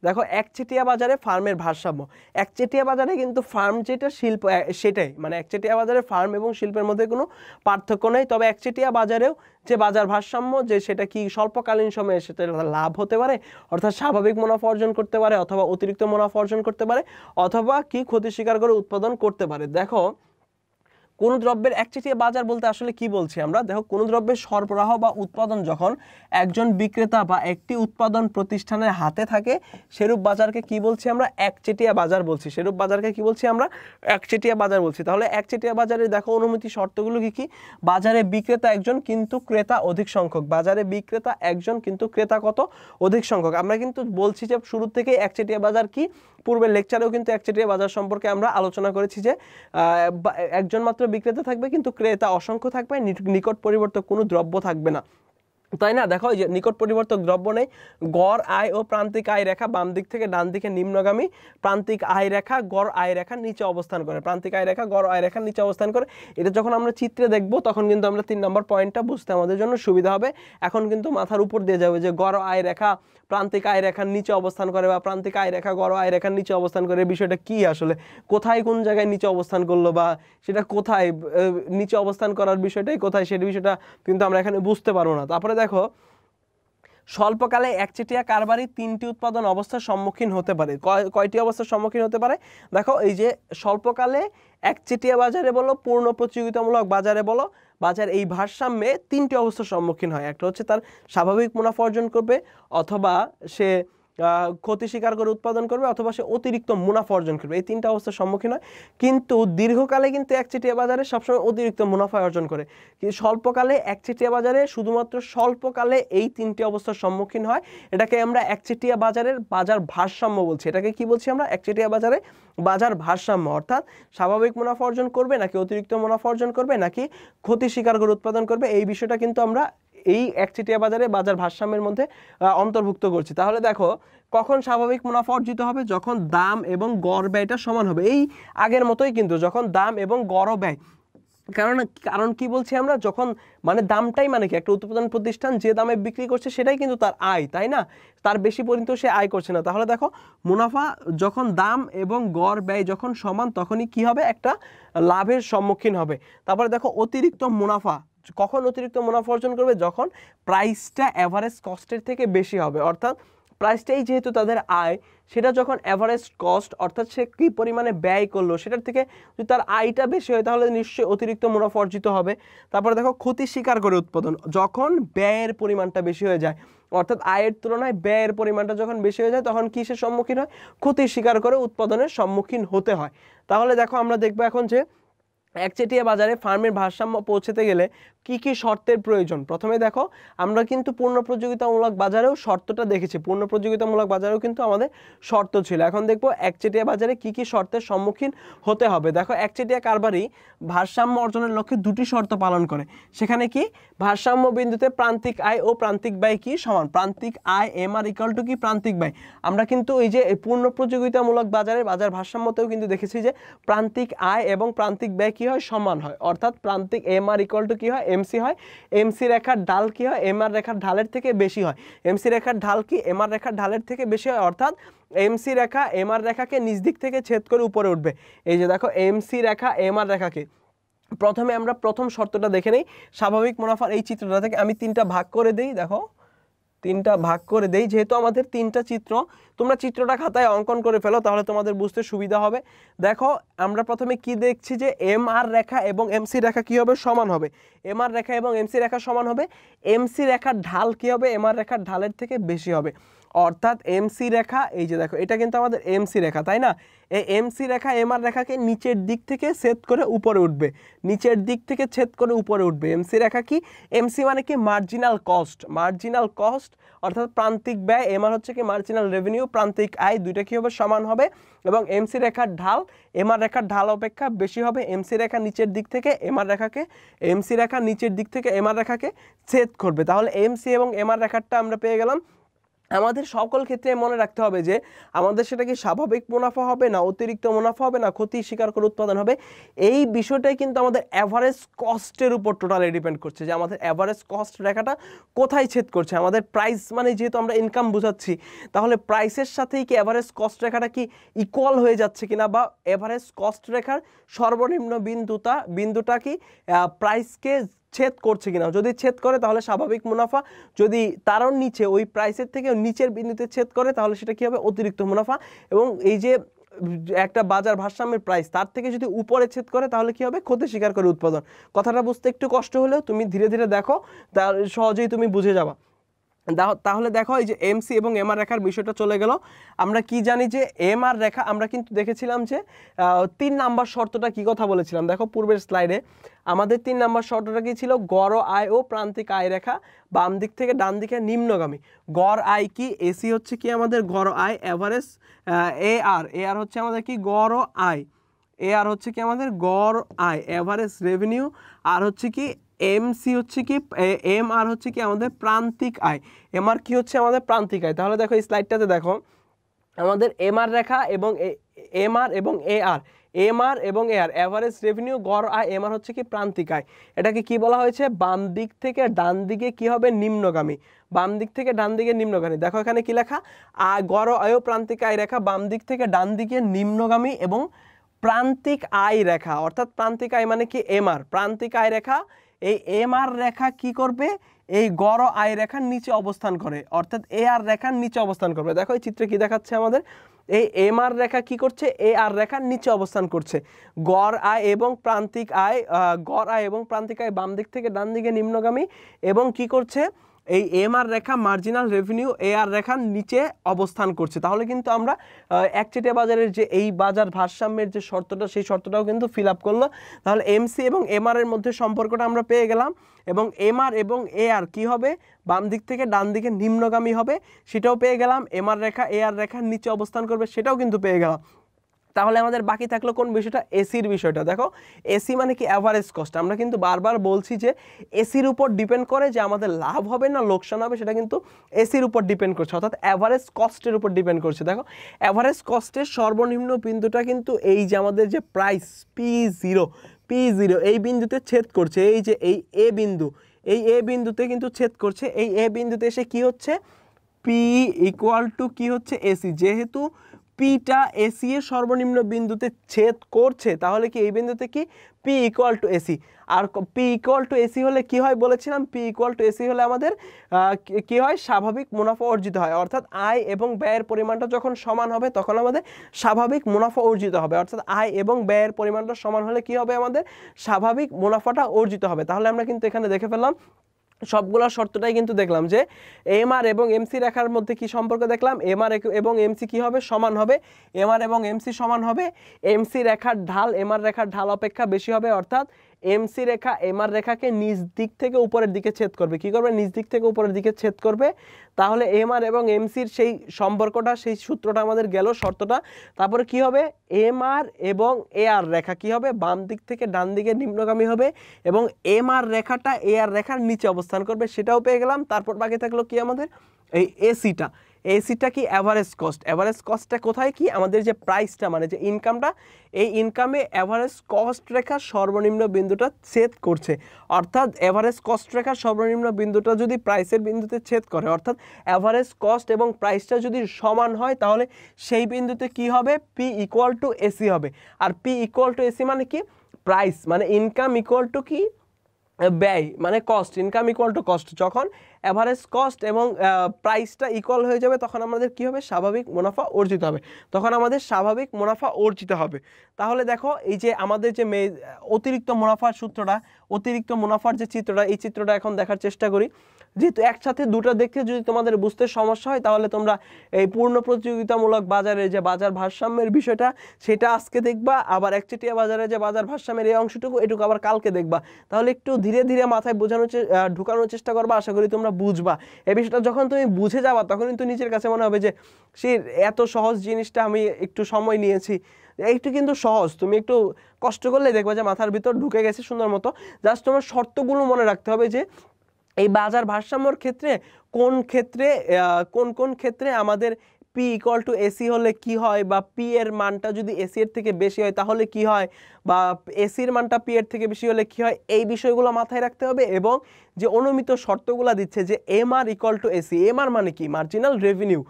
দেখো একচেটিয়া বাজারে ফার্মের ভারসাম্য। একচেটিয়া বাজারে কিন্তু ফার্ম যেটা শিল্প সেটাই, মানে একচেটিয়া বাজারে ফার্ম এবং শিল্পের মধ্যে কোনো পার্থক্য নেই। তবে একচেটিয়া বাজারেও যে বাজার ভারসাম্য, যে সেটা কি স্বল্পকালীন সময়ে সেটা লাভ হতে পারে, অর্থাৎ স্বাভাবিক মুনাফা অর্জন করতে পারে, অথবা অতিরিক্ত মুনাফা অর্জন করতে পারে, অথবা কি ক্ষতি স্বীকার করে উৎপাদন করতে পারে। দেখো কোন দ্রব্যের একচেটিয়া বাজার বলতে আসলে কি বলছি আমরা? দেখো, কোন দ্রব্যের সরবরাহ বা উৎপাদন যখন একজন বিক্রেতা বা একটি উৎপাদন প্রতিষ্ঠানের হাতে থাকে, সেরূপ বাজারকে কি বলছি আমরা? একচেটিয়া বাজার বলছি। সেরূপ বাজারকে কি বলছি আমরা? একচেটিয়া বাজার বলছি। তাহলে একচেটিয়া বাজারে দেখো অনুমতি শর্তগুলো কি কি? বাজারে বিক্রেতা একজন কিন্তু ক্রেতা অধিক সংখ্যক। বাজারে বিক্রেতা একজন কিন্তু ক্রেতা কত? অধিক সংখ্যক। আমরা কিন্তু বলছি যে শুরু থেকে একচেটিয়া বাজার কি, পূর্বের লেকচারেও কিন্তু একচেটিয়া বাজার সম্পর্কে আমরা আলোচনা করেছি যে একজন মাত্র বিক্রেতা থাকবে কিন্তু ক্রেতা অসংখ্য থাকবে, নিকট পরিবর্তক কোনো দ্রব্য থাকবে না, তাই না? দেখো, এই যে নিকট পরিবর্তক দ্রব্য নেই, গড় আয় ও প্রান্তিক আয় রেখা বাম দিক থেকে ডান দিকে নিম্নগামী, প্রান্তিক আয় রেখা গড় আয় রেখার নিচে অবস্থান করে, প্রান্তিক আয় রেখা গড় আয় রেখার নিচে অবস্থান করে। এটা যখন আমরা চিত্রে দেখব তখন কিন্তু আমরা 3 নম্বর পয়েন্টটা বুঝতে আমাদের জন্য সুবিধা হবে। এখন কিন্তু মাথার উপর দিয়ে যাবে যে গড় আয় রেখা প্রান্তিক আয় রেখার নিচে অবস্থান করে বা প্রান্তিক আয় রেখা গড় আয় রেখার নিচে অবস্থান করে, এই বিষয়টা কি আসলে, কোথায় কোন জায়গায় নিচে অবস্থান করলো বা সেটা কোথায় নিচে অবস্থান করার বিষয়টাই কোথায়, সেই বিষয়টা কিন্তু আমরা এখানে বুঝতে পারবো না। তারপরে দেখো, স্বল্পকালে একচেটিয়া কারবারি 3টি উৎপাদন অবস্থার সম্মুখীন হতে পারে। কয়টি অবস্থার সম্মুখীন হতে পারে? দেখো, এই যে স্বল্পকালে একচেটিয়া বাজারে বলো, পূর্ণ প্রতিযোগিতামূলক বাজারে বলো, বাজার এই ভারসাম্যে 3টি অবস্থার সম্মুখীন হয়। একটা হচ্ছে তার স্বাভাবিক মুনাফা অর্জন করবে, অথবা সে ক্ষতি স্বীকার করে উৎপাদন করবে, অথবা সে অতিরিক্ত মুনাফা অর্জন করবে। এই 3টা অবস্থার সম্মুখীন হয়। কিন্তু দীর্ঘকালে কিন্তু একচেটিয়া বাজারে সবসময় অতিরিক্ত মুনাফা অর্জন করে। কিন্তু স্বল্পকালে একচেটিয়া বাজারে শুধুমাত্র স্বল্পকালে এই 3টি অবস্থার সম্মুখীন হয়। এটাকে আমরা একচেটিয়া বাজারের বাজার ভারসাম্য বলছি। এটাকে কি বলছি আমরা? একচেটিয়া বাজারে বাজার ভারসাম্য। অর্থাৎ স্বাভাবিক মুনাফা অর্জন করবে নাকি অতিরিক্ত মুনাফা অর্জন করবে নাকি ক্ষতি স্বীকার করে উৎপাদন করবে, এই বিষয়টা কিন্তু আমরা এই একচেটিয়া বাজারে বাজার ভারসাম্যের মধ্যে অন্তর্ভুক্ত করছি। তাহলে দেখো, কখন স্বাভাবিক মুনাফা অর্জিত হবে? যখন দাম এবং গড় ব্যয়টা সমান হবে। এই আগের মতোই কিন্তু, যখন দাম এবং গড় ব্যয়, কারণ কি বলছি আমরা? যখন মানে দামটাই মানে কি, একটা উৎপাদন প্রতিষ্ঠান যে দামে বিক্রি করছে সেটাই কিন্তু তার আয়, তাই না? তার বেশি পর্যন্ত সে আয় করছে না। তাহলে দেখো, মুনাফা যখন দাম এবং গড় ব্যয় যখন সমান, তখনই কি হবে? একটা লাভের সম্মুখীন হবে। তারপরে দেখো, অতিরিক্ত মুনাফা কখন অতিরিক্ত মুনাফা অর্জন করবে? যখন প্রাইসটা এভারেজ কস্টের থেকে বেশি হবে। অর্থাৎ প্রাইসটাই যেহেতু তাদের আয়, সেটা যখন এভারেজ কস্ট অর্থাৎ সে কী পরিমাণে ব্যয় করলো সেটার থেকে যদি তার আয়টা বেশি হয়, তাহলে নিশ্চয়ই অতিরিক্ত মুনাফা অর্জিত হবে। তারপরে দেখো, ক্ষতি স্বীকার করে উৎপাদন, যখন ব্যয়ের পরিমাণটা বেশি হয়ে যায়, অর্থাৎ আয়ের তুলনায় ব্যয়ের পরিমাণটা যখন বেশি হয়ে যায়, তখন কিসের সম্মুখীন হয়? ক্ষতি স্বীকার করে উৎপাদনের সম্মুখীন হতে হয়। তাহলে দেখো, আমরা দেখবো এখন যে একচেটিয়া বাজারে ফার্মের ভারসাম্য পৌঁছাতে গেলে কি কি শর্তের প্রয়োজন। প্রথমে দেখো, আমরা কিন্তু পূর্ণ প্রতিযোগিতামূলক বাজারেও শর্তটা দেখেছি, পূর্ণ প্রতিযোগিতামূলক বাজারেও কিন্তু আমাদের শর্ত ছিল। এখন দেখবো একচেটিয়া বাজারে কি কি শর্তের সম্মুখীন হতে হবে। দেখো, একচেটিয়া কারবারি ভারসাম্য অর্জনের লক্ষ্যে 2টি শর্ত পালন করে। সেখানে কি? ভারসাম্য বিন্দুতে প্রান্তিক আয় ও প্রান্তিক ব্যয় কি সমান? প্রান্তিক আয় MR = কি? প্রান্তিক ব্যয়। আমরা কিন্তু এই যে পূর্ণ প্রতিযোগিতামূলক বাজারে বাজার ভারসাম্যতেও কিন্তু দেখেছি যে প্রান্তিক আয় এবং প্রান্তিক ব্যয় কি হয়? সমান হয়। অর্থাৎ প্রান্তিক MR = কি হয়? MC হয়। MC রেখার ঢাল কি হয়? MR রেখার ঢালের থেকে বেশি হয়। MC রেখার ঢাল কি? MR রেখার ঢালের থেকে বেশি হয়। অর্থাৎ MC রেখা MR রেখাকে নিচ দিক থেকে ছেদ করে উপরে উঠবে। এই যে দেখো, MC রেখা MR রেখাকে, প্রথমে আমরা প্রথম শর্তটা দেখে নেই। স্বাভাবিক মুনাফার এই চিত্রটা থেকে আমি 3টা ভাগ করে দেই। দেখো, 3টা ভাগ করে দেই, যেহেতু আমাদের 3টা চিত্র, তোমরা চিত্রটা খাতায় অঙ্কন করে ফেলো, তাহলে তোমাদের বুঝতে সুবিধা হবে। দেখো, আমরা প্রথমে কি দেখছি যে MR রেখা এবং MC রেখা কি হবে? সমান হবে। MR রেখা এবং MC রেখা সমান হবে। MC রেখার ঢাল কি হবে? MR রেখার ঢালের থেকে বেশি হবে। অর্থাৎ MC রেখা, এই যে দেখো, এটা কিন্তু আমাদের MC রেখা, তাই না? এই MC রেখা MR রেখাকে নিচের দিক থেকে ছেদ করে উপরে উঠবে, নিচের দিক থেকে ছেদ করে উপরে উঠবে। MC রেখা কি? MC মানে কি? Marginal cost. মার্জিনাল কস্ট অর্থাৎ প্রান্তিক ব্যয়, MR হচ্ছে কি? মার্জিনাল রেভিনিউ, প্রান্তিক আয়, দুইটা কি হবে? সমান হবে। এবং MC রেখার ঢাল MR রেখার ঢাল অপেক্ষা বেশি হবে। MC রেখা নিচের দিক থেকে MR রেখাকে, MC রেখা নিচের দিক থেকে MR রেখাকে ছেদ করবে। তাহলে MC এবং MR রেখাটা আমরা পেয়ে গেলাম। আমাদের সকল ক্ষেত্রে মনে রাখতে হবে যে আমাদের সেটা কি স্বাভাবিক মুনাফা হবে না অতিরিক্ত মুনাফা হবে না ক্ষতি স্বীকার করে উৎপাদন হবে, এই বিষয়টাই কিন্তু আমাদের অ্যাভারেজ কস্টের উপর টোটালি ডিপেন্ড করছে যে আমাদের অ্যাভারেজ কস্ট রেখাটা কোথায় ছেদ করছে। আমাদের প্রাইস মানে যেহেতু আমরা ইনকাম বোঝাচ্ছি, তাহলে প্রাইসের সাথেই কি অ্যাভারেজ কস্ট রেখাটা কি ইকুয়াল হয়ে যাচ্ছে কিনা, বা অ্যাভারেজ কস্ট রেখার সর্বনিম্ন বিন্দুটা কি প্রাইসকে ছেদ করছে কিনা। যদি ছেদ করে তাহলে স্বাভাবিক মুনাফা, যদি তারও নিচে ওই প্রাইসের থেকে নিচের বিন্দুতে ছেদ করে তাহলে সেটা কি হবে? অতিরিক্ত মুনাফা। এবং এই যে একটা বাজার ভারসাম্যের প্রাইস তার থেকে যদি উপরে ছেদ করে তাহলে কি হবে, ক্ষতি স্বীকার করে উৎপাদন। কথাটা বুঝতে একটু কষ্ট হলেও তুমি ধীরে ধীরে দেখো, তাহলে সহজেই তুমি বুঝে যাবা। তাহলে দেখো এই যে এমসি এবং এমআর রেখার বিষয়টা চলে গেল। আমরা কি জানি যে এমআর রেখা আমরা কিন্তু দেখেছিলাম যে 3 নাম্বার শর্তটা কি কথা বলেছিলাম, দেখো পূর্বের স্লাইডে আমাদের 3 নাম্বার শর্তটা কি ছিল, গড় আয় ও প্রান্তিক আয় রেখা বাম দিক থেকে ডান দিকে নিম্নগামী। গড় আয় কি, এসি হচ্ছে কি আমাদের গড় আয়, এভারেজ এআর হচ্ছে আমাদের কি গড় আয়, এআর হচ্ছে কি আমাদের গড় আয় এভারেজ রেভিনিউ, আর হচ্ছে কি এমসি হচ্ছে কি এম আর হচ্ছে কি আমাদের প্রান্তিক আয়, এমআর কি হচ্ছে আমাদের প্রান্তিক আয়। তাহলে দেখো এই স্লাইডটাতে দেখো আমাদের এমআর রেখা এবং এমআর এবং এআর, এমআর এবং এআর এভারেজ রেভিনিউ গড় আয়, এমআর হচ্ছে কি প্রান্তিক আয়। এটাকে কি বলা হয়েছে, বাম দিক থেকে ডান দিকে কি হবে নিম্নগামী, বাম দিক থেকে ডান দিকে নিম্নগামী। দেখো এখানে কি লেখা, গড় আয় ও প্রান্তিক আয় রেখা বাম দিক থেকে ডান দিকে নিম্নগামী এবং প্রান্তিক আয় রেখা, অর্থাৎ প্রান্তিক আয় মানে কি এমআর, প্রান্তিক আয় রেখা, এই এমআর রেখা কি করবে, এই গড় আয় রেখার নিচে অবস্থান করে, অর্থাৎ এআর রেখার নিচে অবস্থান করবে। দেখো এই চিত্রে কি দেখাচ্ছে আমাদের, এই এমআর রেখা কি করছে, এআর রেখার নিচে অবস্থান করছে। গড় আয় এবং প্রান্তিক আয়, গড় আয় এবং প্রান্তিক আয় বাম দিক থেকে ডান দিকে নিম্নগামী এবং কি করছে, এই এমআর রেখা মার্জিনাল রেভিনিউ এআর রেখার নিচে অবস্থান করছে। তাহলে কিন্তু আমরা একচেটিয়া বাজারের যে এই বাজার ভারসাম্যের যে শর্তটা, সেই শর্তটাও কিন্তু ফিল আপ করলো। তাহলে এমসি এবং এমআর এর মধ্যে সম্পর্কটা আমরা পেয়ে গেলাম, এবং এমআর এবং এআর কি হবে, বাম দিক থেকে ডান দিকে নিম্নগামী হবে, সেটাও পেয়ে গেলাম। এমআর রেখা এআর রেখার নিচে অবস্থান করবে, সেটাও কিন্তু পেয়ে গেলাম। তাহলে আমাদের বাকি থাকলো কোন বিষয়টা, এসির বিষয়টা। দেখো এসি মানে কি অ্যাভারেজ কস্ট। আমরা কিন্তু বারবার বলছি যে এসির উপর ডিপেন্ড করে যে আমাদের লাভ হবে না লোকসান হবে, সেটা কিন্তু এসির উপর ডিপেন্ড করছে, অর্থাৎ অ্যাভারেজ কস্টের উপর ডিপেন্ড করছে। দেখো অ্যাভারেজ কস্টের সর্বনিম্ন বিন্দুটা কিন্তু এই যে আমাদের যে প্রাইস P0 এই বিন্দুতে ছেদ করছে, এই যে এই এ বিন্দু, এই এ বিন্দুতে কিন্তু ছেদ করছে। এই এ বিন্দুতে এসে কি হচ্ছে, পি ইকুয়াল টু কি হচ্ছে এসি, যেহেতু পিটা এসি এর সর্বনিম্ন বিন্দুতে ছেদ করছে, তাহলে কি এই বিন্দুতে কি পি ইকুয়াল টু এসি। আর পি ইকুয়াল টু এসি হলে কি হয় বলেছিলাম, পি ইকুয়াল টু এসি হলে আমাদের কি হয়, স্বাভাবিক মুনাফা অর্জিত হয়। অর্থাৎ আয় এবং ব্যয়ের পরিমাণটা যখন সমান হবে তখন আমাদের স্বাভাবিক মুনাফা অর্জিত হবে। অর্থাৎ আয় এবং ব্যয়ের পরিমাণটা সমান হলে কি হবে, আমাদের স্বাভাবিক মুনাফাটা অর্জিত হবে। তাহলে আমরা কিন্তু এখানে দেখে ফেললাম সবগুলো শর্তটাই কিন্তু দেখলাম যে এমআর এবং এমসি রেখার মধ্যে কি সম্পর্ক দেখলাম, এমআর এবং এমসি কি হবে, সমান হবে। এমআর এবং এমসি সমান হবে, এমসি রেখার ঢাল এমআর রেখার ঢাল অপেক্ষা বেশি হবে, অর্থাৎ এমসি রেখা এমআর রেখাকে নিচ দিক থেকে উপরের দিকে ছেদ করবে। কি করবে, নিচ দিক থেকে উপরের দিকে ছেদ করবে। তাহলে এমআর এবং এমসির সেই সম্পর্কটা, সেই সূত্রটা আমাদের গেল, শর্তটা। তারপরে কি হবে, এমআর এবং এআর রেখা কি হবে, বাম দিক থেকে ডান দিকে নিম্নগামী হবে এবং এমআর রেখাটা এআর রেখার নিচে অবস্থান করবে, সেটাও পেয়ে গেলাম। তারপর বাকি থাকলো কি আমাদের এই এসিটা। এসিটা কি অ্যাভারেজ কস্ট। অ্যাভারেজ কস্টটা কোথায়, কি আমাদের যে প্রাইসটা মানে যে ইনকামটা, এই ইনকামে অ্যাভারেজ কস্ট রেখার সর্বনিম্ন বিন্দুটা ছেদ করছে। অর্থাৎ অ্যাভারেজ কস্ট রেখার সর্বনিম্ন বিন্দুটা যদি প্রাইসের বিন্দুতে ছেদ করে, অর্থাৎ অ্যাভারেজ কস্ট এবং প্রাইসটা যদি সমান হয়, তাহলে সেই বিন্দুতে কি হবে, পি ইকুয়াল টু এসি হবে। আর পি ইকুয়াল টু এসি মানে কি, প্রাইস মানে ইনকাম ইকুয়াল টু কি, ব্যয় মানে cost, income equal to cost. যখন অ্যাভারেজ কস্ট এবং প্রাইসটা ইকুয়াল হয়ে যাবে তখন আমাদের কি হবে, স্বাভাবিক মুনাফা অর্জিত হবে, তখন আমাদের স্বাভাবিক মুনাফা অর্জিত হবে। তাহলে দেখো এই যে আমাদের যে অতিরিক্ত মুনাফার সূত্রটা, অতিরিক্ত মুনাফার যে চিত্রটা, এই চিত্রটা এখন দেখার চেষ্টা করি। যেহেতু একসাথে দুটো দেখতে যদি তোমাদের বুঝতে সমস্যা হয়, তাহলে তোমরা এই পূর্ণ প্রতিযোগিতামূলক বাজারে যে বাজার ভারসাম্যের বিষয়টা, সেটা আজকে দেখবা। আবার একচেটিয়া বাজারে যে বাজার ভারসাম্যের এই অংশটুকু, এটুকু আবার কালকে দেখবা। তাহলে একটু ধীরে ধীরে মাথায় ঢুকানোর চেষ্টা করবা, আশা করি তোমরা বুঝবা। এই বিষয়টা যখন তুমি বুঝে যাবা, তখন কিন্তু নিজের কাছে মনে হবে যে সে এত সহজ জিনিসটা আমি একটু সময় নিয়েছি, এইটু কিন্তু সহজ। তুমি একটু কষ্ট করলে দেখবা যে মাথার ভিতর ঢুকে গেছে সুন্দর মতো। জাস্ট তোমার শর্তগুলো মনে রাখতে হবে যে এই বাজার ভারসাম্যর ক্ষেত্রে কোন ক্ষেত্রে আমাদের পি ইকুয়াল টু এসি হলে কি হয়, বা পি এর মানটা যদি এসি এর থেকে বেশি হয় তাহলে কি হয়, বা এসির মানটা পি এর থেকে বেশি হলে কি হয়, এই বিষয়গুলো মাথায় রাখতে হবে। এবং যে অনুমিত শর্তগুলা দিচ্ছে যে MR equal to AC। MR মানে কি? Marginal revenue.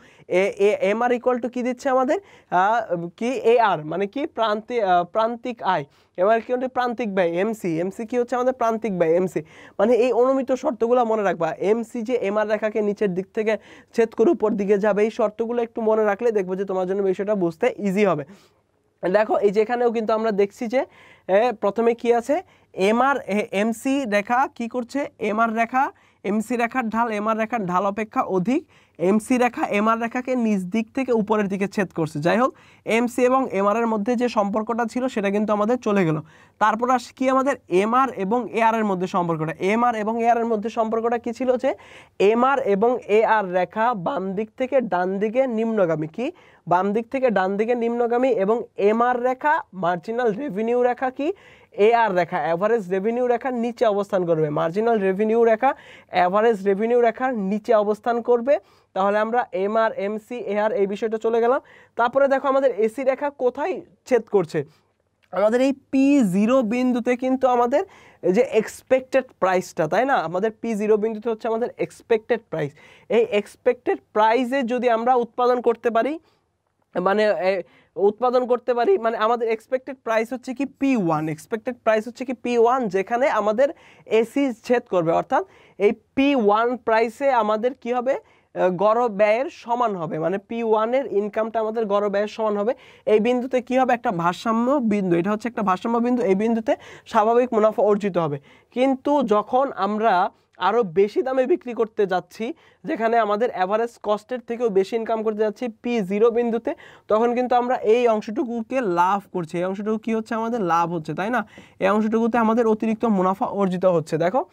MR equal to কি দিচ্ছে আমাদের? কি AR মানে কি? প্রান্তিক আয়। এবার কি হচ্ছে? প্রান্তিক ব্যয়। MC কি হচ্ছে আমাদের? প্রান্তিক ব্যয়। MC মানে এই অনুমিত শর্তগুলো মনে রাখবা। MC যে MR রেখাকে নিচের দিক থেকে ছেদ করে উপর দিকে যাবে, এই শর্তগুলো একটু মনে রাখলে দেখবো যে তোমার জন্য বিষয়টা বুঝতে ইজি হবে। দেখো এই যে এখানেও কিন্তু আমরা দেখছি যে প্রথমে কি আছে? MC রেখা কি করছে? MR রেখা MC রেখার ঢাল MR রেখার ঢাল অপেক্ষা অধিক। MC রেখা MR রেখাকে নিচ দিক থেকে উপরের দিকে ছেদ করছে। যাই হোক, MC এবং MR এর মধ্যে যে সম্পর্কটা ছিল সেটা কিন্তু আমাদের চলে গেল। তারপর আসে কি আমাদের? MR এবং AR এর মধ্যে সম্পর্কটা। MR এবং AR এর মধ্যে সম্পর্কটা কি ছিল? যে MR এবং AR রেখা বাম দিক থেকে ডান দিকে নিম্নগামী। কি? বাম দিক থেকে ডান দিকে নিম্নগামী। এবং MR রেখা মার্জিনাল রেভিনিউ রেখা কি? AR রেখা অ্যাভারেজ রেভিনিউ রেখার নিচে অবস্থান করবে। মার্জিনাল রেভিনিউ রেখা অ্যাভারেজ রেভিনিউ রেখার নিচে অবস্থান করবে। তাহলে আমরা MR MC AR এই বিষয়টা চলে গেলাম। তারপরে দেখো আমাদের AC রেখা কোথায় ছেদ করছে? আমাদের এই P0 বিন্দুতে কিন্তু আমাদের যে এক্সপেক্টেড প্রাইসটা, তাই না? আমাদের P0 বিন্দুতে হচ্ছে আমাদের এক্সপেক্টেড প্রাইস। এই এক্সপেক্টেড প্রাইসে যদি আমরা উৎপাদন করতে পারি, মানে আমাদের এক্সপেক্টেড প্রাইস হচ্ছে কি? P1। এক্সপেক্টেড প্রাইস হচ্ছে কি? P1, যেখানে আমাদের এসি ছেদ করবে। অর্থাৎ এই P1 প্রাইসে আমাদের কি হবে? গড় ব্যয়ের সমান হবে। মানে P1 এর ইনকামটা আমাদের গড় ব্যয়ের সমান হবে। এই বিন্দুতে কি হবে? একটা ভারসাম্য বিন্দু। এটা হচ্ছে একটা ভারসাম্য বিন্দু। এই বিন্দুতে স্বাভাবিক মুনাফা অর্জিত হবে। কিন্তু যখন আমরা আরও বেশি দামে বিক্রি করতে যাচ্ছি, যেখানে আমাদের অ্যাভারেজ কস্টের থেকেও বেশি ইনকাম করতে যাচ্ছি P0 বিন্দুতে, তখন কিন্তু আমরা এই অংশটুকুকে লাভ করছি। এই অংশটুকু কি হচ্ছে? আমাদের লাভ হচ্ছে, তাই না? এই অংশটুকুতে আমাদের অতিরিক্ত মুনাফা অর্জিত হচ্ছে। দেখো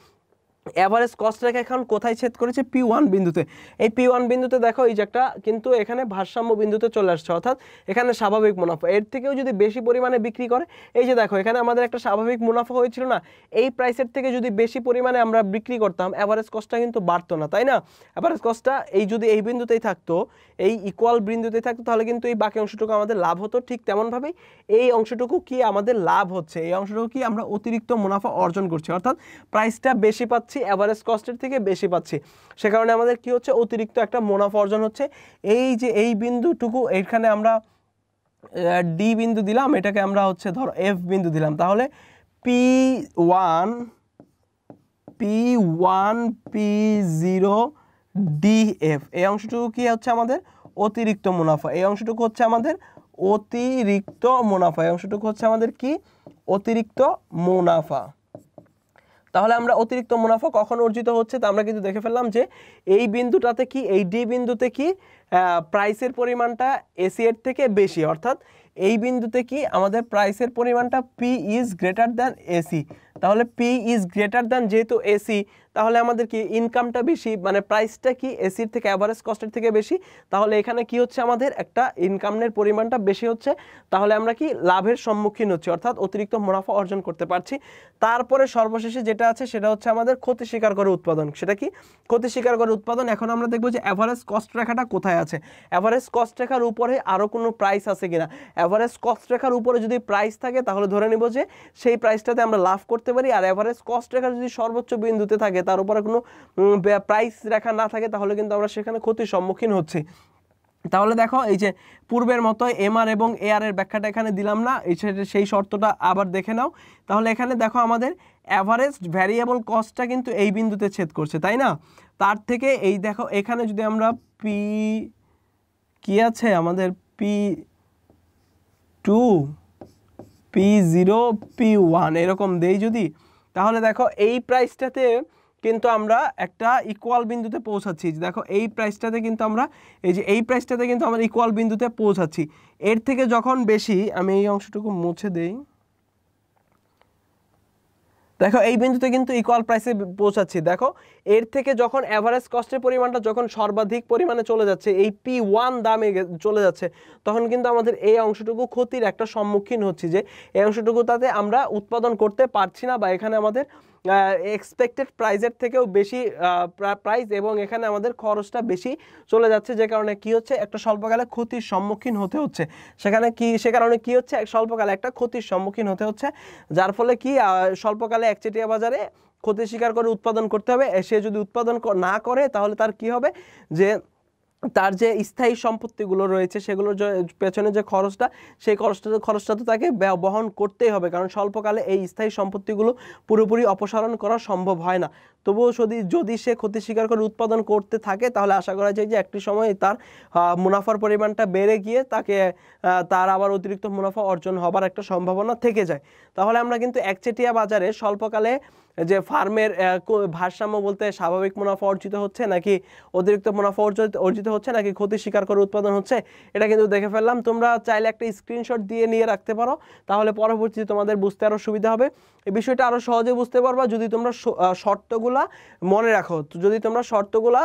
এভারেজ কস্ট রেখা এখন কোথায় ছেদ করেছে? P1 বিন্দুতে। এই P1 বিন্দুতে দেখো এই যে একটা কিন্তু এখানে ভারসাম্য বিন্দুতে চলে আসছে। অর্থাৎ এখানে স্বাভাবিক মুনাফা। এর থেকেও যদি বেশি পরিমাণে বিক্রি করে, এই যে দেখো এখানে আমাদের একটা স্বাভাবিক মুনাফা হয়েছিল না? এই প্রাইসের থেকে যদি বেশি পরিমাণে আমরা বিক্রি করতাম, এভারেজ কস্টটা কিন্তু বাড়তো না, তাই না? এভারেজ কস্টটা যদি এই বিন্দুতেই থাকতো, এই ইকুয়াল বিন্দুতেই থাকতো, তাহলে কিন্তু এই বাকি অংশটুকু আমাদের লাভ হতো। ঠিক তেমনভাবেই এই অংশটুকু কি আমাদের লাভ হচ্ছে? এই অংশটুকু কি আমরা অতিরিক্ত মুনাফা অর্জন করছি। অর্থাৎ প্রাইসটা বেশি পাচ্ছি, এভারেজ কস্টের থেকে বেশি পাচ্ছি। সে কারণে আমাদের কি হচ্ছে? অতিরিক্ত একটা মুনাফা অর্জন হচ্ছে। এই যে এই বিন্দুটুকু, এইখানে আমরা ডি বিন্দু দিলাম, এটাকে আমরা হচ্ছে ধরো এফ বিন্দু দিলাম। তাহলে P1 P0 DF এই অংশটুকু কি হচ্ছে? আমাদের অতিরিক্ত মুনাফা। এই অংশটুকু হচ্ছে আমাদের অতিরিক্ত মুনাফা। এই অংশটুকু হচ্ছে আমাদের কি? অতিরিক্ত মুনাফা। তাহলে আমরা অতিরিক্ত মুনাফা কখন অর্জিত হচ্ছে তা আমরা কিন্তু দেখে ফেললাম যে এই বিন্দুটাতে কি, এই ডি বিন্দুতে কি প্রাইসের পরিমাণটা এসি এর থেকে বেশি। অর্থাৎ এই বিন্দুতে কি আমাদের প্রাইসের পরিমাণটা P is greater than AC. তাহলে P ইজ গ্রেটার দ্যান যেহেতু এসি, তাহলে আমাদের কি ইনকামটা বেশি, মানে প্রাইসটা কি এসির থেকে অ্যাভারেজ কস্টের থেকে বেশি। তাহলে এখানে কি হচ্ছে? আমাদের একটা ইনকামের পরিমাণটা বেশি হচ্ছে। তাহলে আমরা কি লাভের সম্মুখীন হচ্ছি, অর্থাৎ অতিরিক্ত মুনাফা অর্জন করতে পারছি। তারপরে সর্বশেষে যেটা আছে সেটা হচ্ছে আমাদের ক্ষতি স্বীকার করে উৎপাদন। সেটা কি? ক্ষতি স্বীকার করে উৎপাদন। এখন আমরা দেখবো যে অ্যাভারেজ কস্ট রেখাটা কোথায় আছে। অ্যাভারেজ কস্ট রেখার উপরে আরও কোনো প্রাইস আছে কিনা। অ্যাভারেজ কস্ট রেখার উপরে যদি প্রাইস থাকে তাহলে ধরে নিব যে সেই প্রাইসটাতে আমরা লাভ করতে পারি। আর অ্যাভারেজ কস্ট রেখা যদি সর্বোচ্চ বিন্দুতে থাকে, তার উপরে কোনো প্রাইস রেখা না থাকে, তাহলে কিন্তু আমরা সেখানে ক্ষতির সম্মুখীন হচ্ছি। তাহলে দেখো এই যে পূর্বের মতো MR এবং AR এর ব্যাখ্যাটা এখানে দিলাম না, সেই শর্তটা আবার দেখে নাও। তাহলে এখানে দেখো আমাদের অ্যাভারেজ ভ্যারিয়েবল কস্টটা কিন্তু এই বিন্দুতে ছেদ করছে, তাই না? তার থেকে এই দেখো এখানে যদি আমরা কি আছে আমাদের P2 P0 P1 এরকম দেই যদি, তাহলে দেখো এই প্রাইসটাতে কিন্তু আমরা একটা ইকুয়াল বিন্দুতে পৌঁছাচ্ছি। দেখো এই প্রাইসটাতে কিন্তু আমরা এই প্রাইসটাতে কিন্তু আমরা ইকুয়াল বিন্দুতে পৌঁছাচ্ছি। এর থেকে যখন বেশি, আমি এই অংশটুকু মুছে দেই, দেখো এই বিন্দুতে কিন্তু ইকুয়াল প্রাইসে পৌঁছাচ্ছি। দেখো এর থেকে যখন অ্যাভারেজ কস্টের পরিমাণটা যখন সর্বাধিক পরিমাণে চলে যাচ্ছে, এই P1 দামে চলে যাচ্ছে, তখন কিন্তু আমাদের এই অংশটুকু ক্ষতির একটা সম্মুখীন হচ্ছি, যে এই অংশটুকু তাতে আমরা উৎপাদন করতে পারছি না, বা এখানে আমাদের এক্সপেক্টেড প্রাইসের থেকেও বেশি প্রাইস এবং এখানে আমাদের খরচটা বেশি চলে যাচ্ছে, যে কারণে কি হচ্ছে? একটা স্বল্পকালে ক্ষতির সম্মুখীন হতে হচ্ছে। সে কারণে কি হচ্ছে? স্বল্পকালে একটা ক্ষতির সম্মুখীন হতে হচ্ছে, যার ফলে কি স্বল্পকালে একচেটিয়া বাজারে ক্ষতি স্বীকার করে উৎপাদন করতে হবে। সে যদি উৎপাদন না করে তাহলে তার কি হবে, যে তার যে স্থায়ী সম্পত্তিগুলো রয়েছে সেগুলোর পেছনে যে খরচটা, সেই খরচটা তো তাকে বহন করতেই হবে, কারণ স্বল্পকালে এই স্থায়ী সম্পত্তিগুলো পুরোপুরি অপসারণ করা সম্ভব হয় না। তবুও যদি সে ক্ষতি স্বীকার করে উৎপাদন করতে থাকে তাহলে আশা করা যায় যে একটি সময় তার মুনাফার পরিমাণটা বেড়ে গিয়ে তার আবার অতিরিক্ত মুনাফা অর্জন হবার একটা সম্ভাবনা থেকে যায়। তাহলে আমরা কিন্তু একচেটিয়া বাজারে স্বল্পকালে যে ফার্মের ভারসাম্য বলতে স্বাভাবিক মুনাফা অর্জিত হচ্ছে নাকি অতিরিক্ত মুনাফা অর্জিত হচ্ছে নাকি ক্ষতি স্বীকার করে উৎপাদন হচ্ছে, এটা কিন্তু দেখে ফেললাম। তোমরা চাইলে একটা স্ক্রিনশট দিয়ে নিয়ে রাখতে পারো, তাহলে পরবর্তীতে তোমাদের বুঝতে আরও সুবিধা হবে। এই বিষয়টা আরও সহজে বুঝতে পারবা যদি তোমরা শর্তগুলা মনে রাখো। যদি তোমরা শর্তগুলা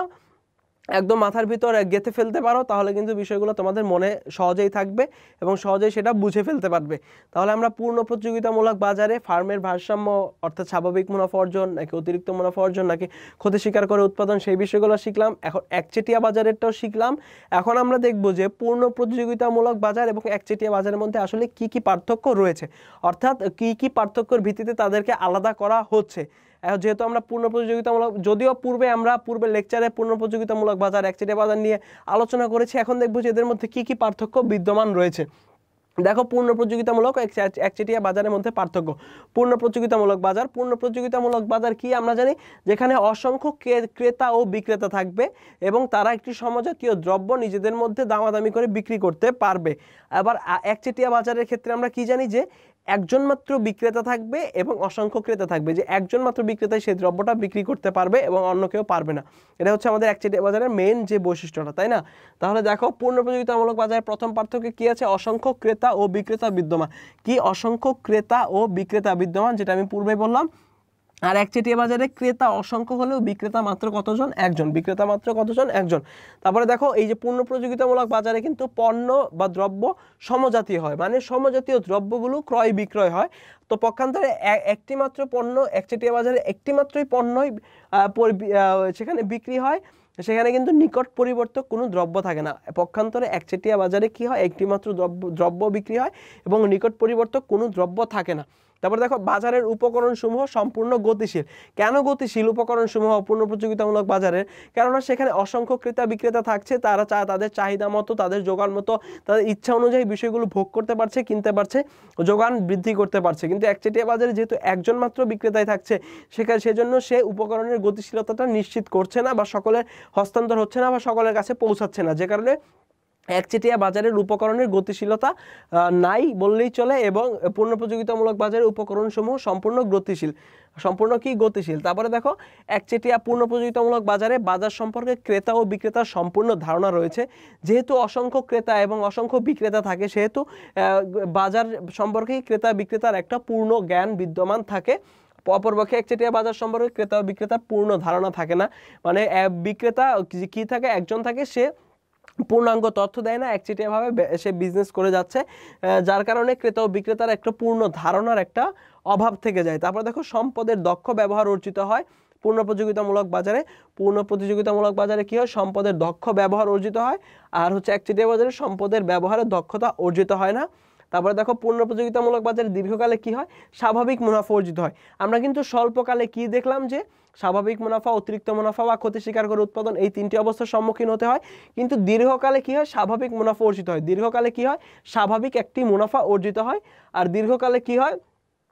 একদম মাথার ভিতর গেঁথে ফেলতে পারো তাহলে কিন্তু বিষয়গুলো তোমাদের মনে সহজেই থাকবে এবং সহজেই সেটা বুঝে ফেলতে পারবে। তাহলে আমরা পূর্ণ প্রতিযোগিতামূলক বাজারে ফার্মের ভারসাম্য অর্থাৎ স্বাভাবিক মুনাফা অর্জন নাকি অতিরিক্ত মুনাফা অর্জন নাকি ক্ষতি স্বীকার করে উৎপাদন, সেই বিষয়গুলো শিখলাম। এখন একচেটিয়া বাজারেরটাও শিখলাম। এখন আমরা দেখব যে পূর্ণ প্রতিযোগিতামূলক বাজার এবং একচেটিয়া বাজারের মধ্যে আসলে কি কি পার্থক্য রয়েছে, অর্থাৎ কি কি পার্থক্যের ভিত্তিতে তাদেরকে আলাদা করা হচ্ছে। যেহেতু আমরা পূর্ণ প্রতিযোগিতামূলক, যদিও পূর্বের লেকচারে পূর্ণ প্রতিযোগিতামূলক বাজার একচেটিয়া বাজার নিয়ে আলোচনা করেছি, এখন দেখবো যে এদের মধ্যে কি কি পার্থক্য বিদ্যমান রয়েছে। দেখো পূর্ণ প্রতিযোগিতামূলক একচেটিয়া বাজারের মধ্যে পার্থক্য। পূর্ণ প্রতিযোগিতামূলক বাজার কি আমরা জানি, যেখানে অসংখ্য ক্রেতা ও বিক্রেতা থাকবে এবং তারা একটি সমজাতীয় দ্রব্য নিজেদের মধ্যে দামাদামি করে বিক্রি করতে পারবে। আবার একচেটিয়া বাজারের ক্ষেত্রে আমরা কি জানি, যে একজন মাত্র বিক্রেতা থাকবে এবং অসংখ্য ক্রেতা থাকবে, যে একজন মাত্র বিক্রেতাই সেই দ্রব্যটা বিক্রি করতে পারবে এবং অন্য কেউ পারবে না। এটা হচ্ছে আমাদের একচেটিয়া বাজারের মেইন যে বৈশিষ্ট্যটা, তাই না? তাহলে দেখো পূর্ণ প্রতিযোগিতামূলক বাজারের প্রথম পার্থক্য কি আছে, অসংখ্য ক্রেতা ও বিক্রেতা বিদ্যমান। কি অসংখ্য ক্রেতা ও বিক্রেতা বিদ্যমান, যেটা আমি পূর্বেই বললাম। আর একচেটিয়া বাজারে ক্রেতা অসংখ্য হলেও বিক্রেতা মাত্র কতজন, একজন। বিক্রেতা মাত্র কতজন, একজন। তারপরে দেখো এই যে পূর্ণ প্রতিযোগিতামূলক বাজারে কিন্তু পণ্য বা দ্রব্য সমজাতীয় হয়, মানে সমজাতীয় দ্রব্যগুলো ক্রয় বিক্রয় হয়। তো পক্ষান্তরে একটি মাত্র পণ্য, একচেটিয়া বাজারে একটি মাত্রই পণ্যই সেখানে বিক্রি হয়, সেখানে কিন্তু নিকট পরিবর্তক কোনো দ্রব্য থাকে না। পক্ষান্তরে একচেটিয়া বাজারে কি হয়, একটি মাত্র দ্রব্য বিক্রি হয় এবং নিকট পরিবর্তক কোনো দ্রব্য থাকে না। তারপর দেখো বাজারের উপকরণ সমূহ সম্পূর্ণ গতিশীল। কেন গতিশীল উপকরণ সমূহ পূর্ণ প্রতিযোগিতামূলক বাজারের? কেননা সেখানে অসংখ্য ক্রেতা বিক্রেতা থাকছে, তারা তাদের চাহিদা মতো, তাদের যোগান মতো, তাদের ইচ্ছা অনুযায়ী বিষয়গুলো ভোগ করতে পারছে, কিনতে পারছে, যোগান বৃদ্ধি করতে পারছে। কিন্তু একচেটিয়া বাজারে যেহেতু একজন মাত্র বিক্রেতাই থাকছে, সেজন্য সে উপকরণের গতিশীলতাটা নিশ্চিত করছে না বা সকলের হস্তান্তর হচ্ছে না বা সকলের কাছে পৌঁছাচ্ছে না, যে কারণে একচেটিয়া বাজারের উপকরণের গতিশীলতা নাই বললেই চলে এবং পূর্ণ প্রতিযোগিতামূলক বাজারের উপকরণ সমূহ সম্পূর্ণ গতিশীল। তারপরে দেখো একচেটিয়া পূর্ণ প্রতিযোগিতামূলক বাজারে বাজার সম্পর্কে ক্রেতা ও বিক্রেতার সম্পূর্ণ ধারণা রয়েছে। যেহেতু অসংখ্য ক্রেতা এবং অসংখ্য বিক্রেতা থাকে, সেহেতু বাজার সম্পর্কে ক্রেতা বিক্রেতার একটা পূর্ণ জ্ঞান বিদ্যমান থাকে। অপরপক্ষে একচেটিয়া বাজার সম্পর্কে ক্রেতা ও বিক্রেতার পূর্ণ ধারণা থাকে না, মানে বিক্রেতা কি থাকে, একজন থাকে, সে পূর্ণাঙ্গ তথ্য দেয় না, একচেটিয়াভাবে সে বিজনেস করে যাচ্ছে, যার কারণে ক্রেতা ও বিক্রেতার একটা পূর্ণ ধারণার একটা অভাব থেকে যায়। তারপর দেখো সম্পদের দক্ষ ব্যবহার অর্জিত হয় পূর্ণ প্রতিযোগিতামূলক বাজারে কি হয়, সম্পদের দক্ষ ব্যবহার অর্জিত হয়। আর হচ্ছে একচেটিয়া বাজারে সম্পদের ব্যবহারের দক্ষতা অর্জিত হয় না। তারপরে দেখো পূর্ণ প্রতিযোগিতামূলক বাজারে দীর্ঘকালে কি হয়, স্বাভাবিক মুনাফা অর্জিত হয়। আমরা কিন্তু স্বল্পকালে কি দেখলাম, যে স্বাভাবিক মুনাফা, অতিরিক্ত মুনাফা বা ক্ষতি স্বীকার করে উৎপাদন, এই তিনটি অবস্থার সম্মুখীন হতে হয়। কিন্তু দীর্ঘকালে কি হয়, স্বাভাবিক মুনাফা অর্জিত হয়। দীর্ঘকালে কি হয়, স্বাভাবিক একটি মুনাফা অর্জিত হয়। আর দীর্ঘকালে কি হয়,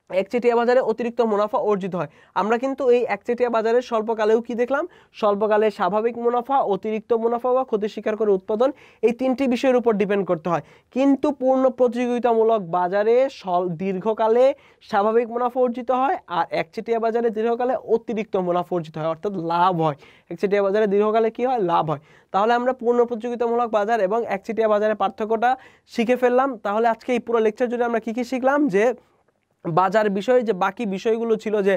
একচেটিয়া বাজারে অতিরিক্ত মুনাফা অর্জিত হয়। আমরা কিন্তু এই একচেটিয়া বাজারের স্বল্পকালেও কি দেখলাম, স্বল্পকালে স্বাভাবিক মুনাফা, অতিরিক্ত মুনাফা বা ক্ষতি স্বীকার করে উৎপাদন, এই তিনটি বিষয়ের উপর ডিপেন্ড করতে হয়। কিন্তু পূর্ণ প্রতিযোগিতামূলক বাজারে দীর্ঘকালে স্বাভাবিক মুনাফা অর্জিত হয় আর একচেটিয়া বাজারে দীর্ঘকালে অতিরিক্ত মুনাফা অর্জিত হয়, অর্থাৎ লাভ হয়। একচেটিয়া বাজারে দীর্ঘকালে কি হয়, লাভ হয়। তাহলে আমরা পূর্ণ প্রতিযোগিতামূলক বাজার এবং একচেটিয়া বাজারের পার্থক্যটা শিখে ফেললাম। তাহলে আজকে এই পুরো লেকচার জুড়ে আমরা কি কি শিখলাম, যে বাজার বিষয়ে যে বাকি বিষয়গুলো ছিল, যে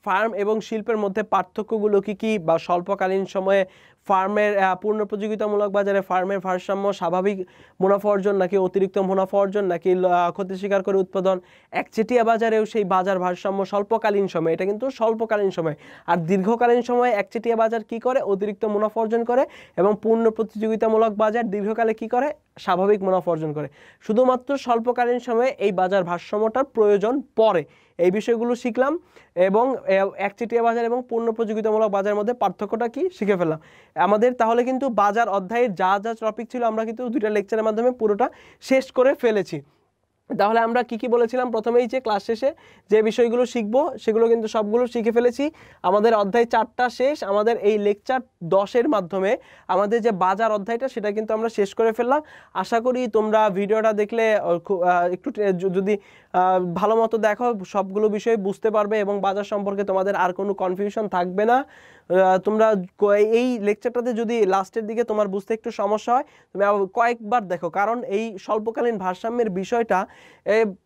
ফার্ম এবং শিল্পের মধ্যে পার্থক্যগুলো কি কি, বা স্বল্পকালীন সময়ে ফার্মের পূর্ণ প্রতিযোগিতামূলক বাজারে ফার্মের ভারসাম্য, স্বাভাবিক মুনাফা অর্জন নাকি অতিরিক্ত মুনাফা অর্জন নাকি ক্ষতি স্বীকার করে উৎপাদন। একচেটিয়া বাজারেও সেই বাজার ভারসাম্য স্বল্পকালীন সময়, এটা কিন্তু স্বল্পকালীন সময়। আর দীর্ঘকালীন সময়ে একচেটিয়া বাজার কি করে, অতিরিক্ত মুনাফা অর্জন করে, এবং পূর্ণ প্রতিযোগিতামূলক বাজার দীর্ঘকালে কি করে, স্বাভাবিক মুনাফা অর্জন করে। শুধুমাত্র স্বল্পকালীন সময়ে এই বাজার ভারসাম্যটার প্রয়োজন পড়ে। এই বিষয়গুলো শিখলাম এবং একচেটিয়া বাজার এবং পূর্ণ প্রযোজিতামূলক বাজারের মধ্যে পার্থক্যটা কি শিখে ফেললাম। আমাদের তাহলে কিন্তু বাজার অধ্যায়ের যা যা টপিক ছিল আমরা কিন্তু 2টা লেকচারের মাধ্যমে পুরোটা শেষ করে ফেলেছি। তাহলে আমরা কি কি বলেছিলাম প্রথমেই, যে ক্লাস শেষে যে বিষয়গুলো শিখবো সেগুলো কিন্তু সবগুলো শিখে ফেলেছি। আমাদের অধ্যায় 4টা শেষ। আমাদের এই লেকচার 10-এর মাধ্যমে আমাদের যে বাজার অধ্যায়টা সেটা কিন্তু আমরা শেষ করে ফেললাম। আশা করি তোমরা ভিডিওটা দেখলে একটু যদি ভালো মতো দেখো সবগুলো বিষয় বুঝতে পারবে এবং বাজার সম্পর্কে তোমাদের আর কোনো কনফিউশন থাকবে না। তোমরা এই লেকচারটাতে যদি লাস্টের দিকে তোমার বুঝতে একটু সমস্যা হয় তুমি কয়েকবার দেখো, কারণ এই স্বল্পকালীন ভারসাম্যের বিষয়টা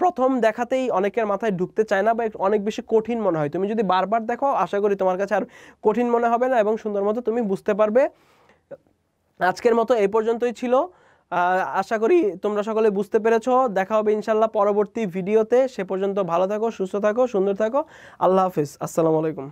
প্রথম দেখাতেই অনেকের মাথায় ঢুকতে চায় না বা অনেক বেশি কঠিন মনে হয়। তুমি যদি বারবার দেখো আশা করি তোমার কাছে আর কঠিন মনে হবে না এবং সুন্দর মতো তুমি বুঝতে পারবে। আজকের মতো এই পর্যন্তই ছিল। আশা করি তোমরা সকলে বুঝতে পেরেছো। দেখা হবে ইনশাল্লাহ পরবর্তী ভিডিওতে। সে পর্যন্ত ভালো থাকো, সুস্থ থাকো, সুন্দর থাকো। আল্লাহ হাফিজ। আসসালামু আলাইকুম।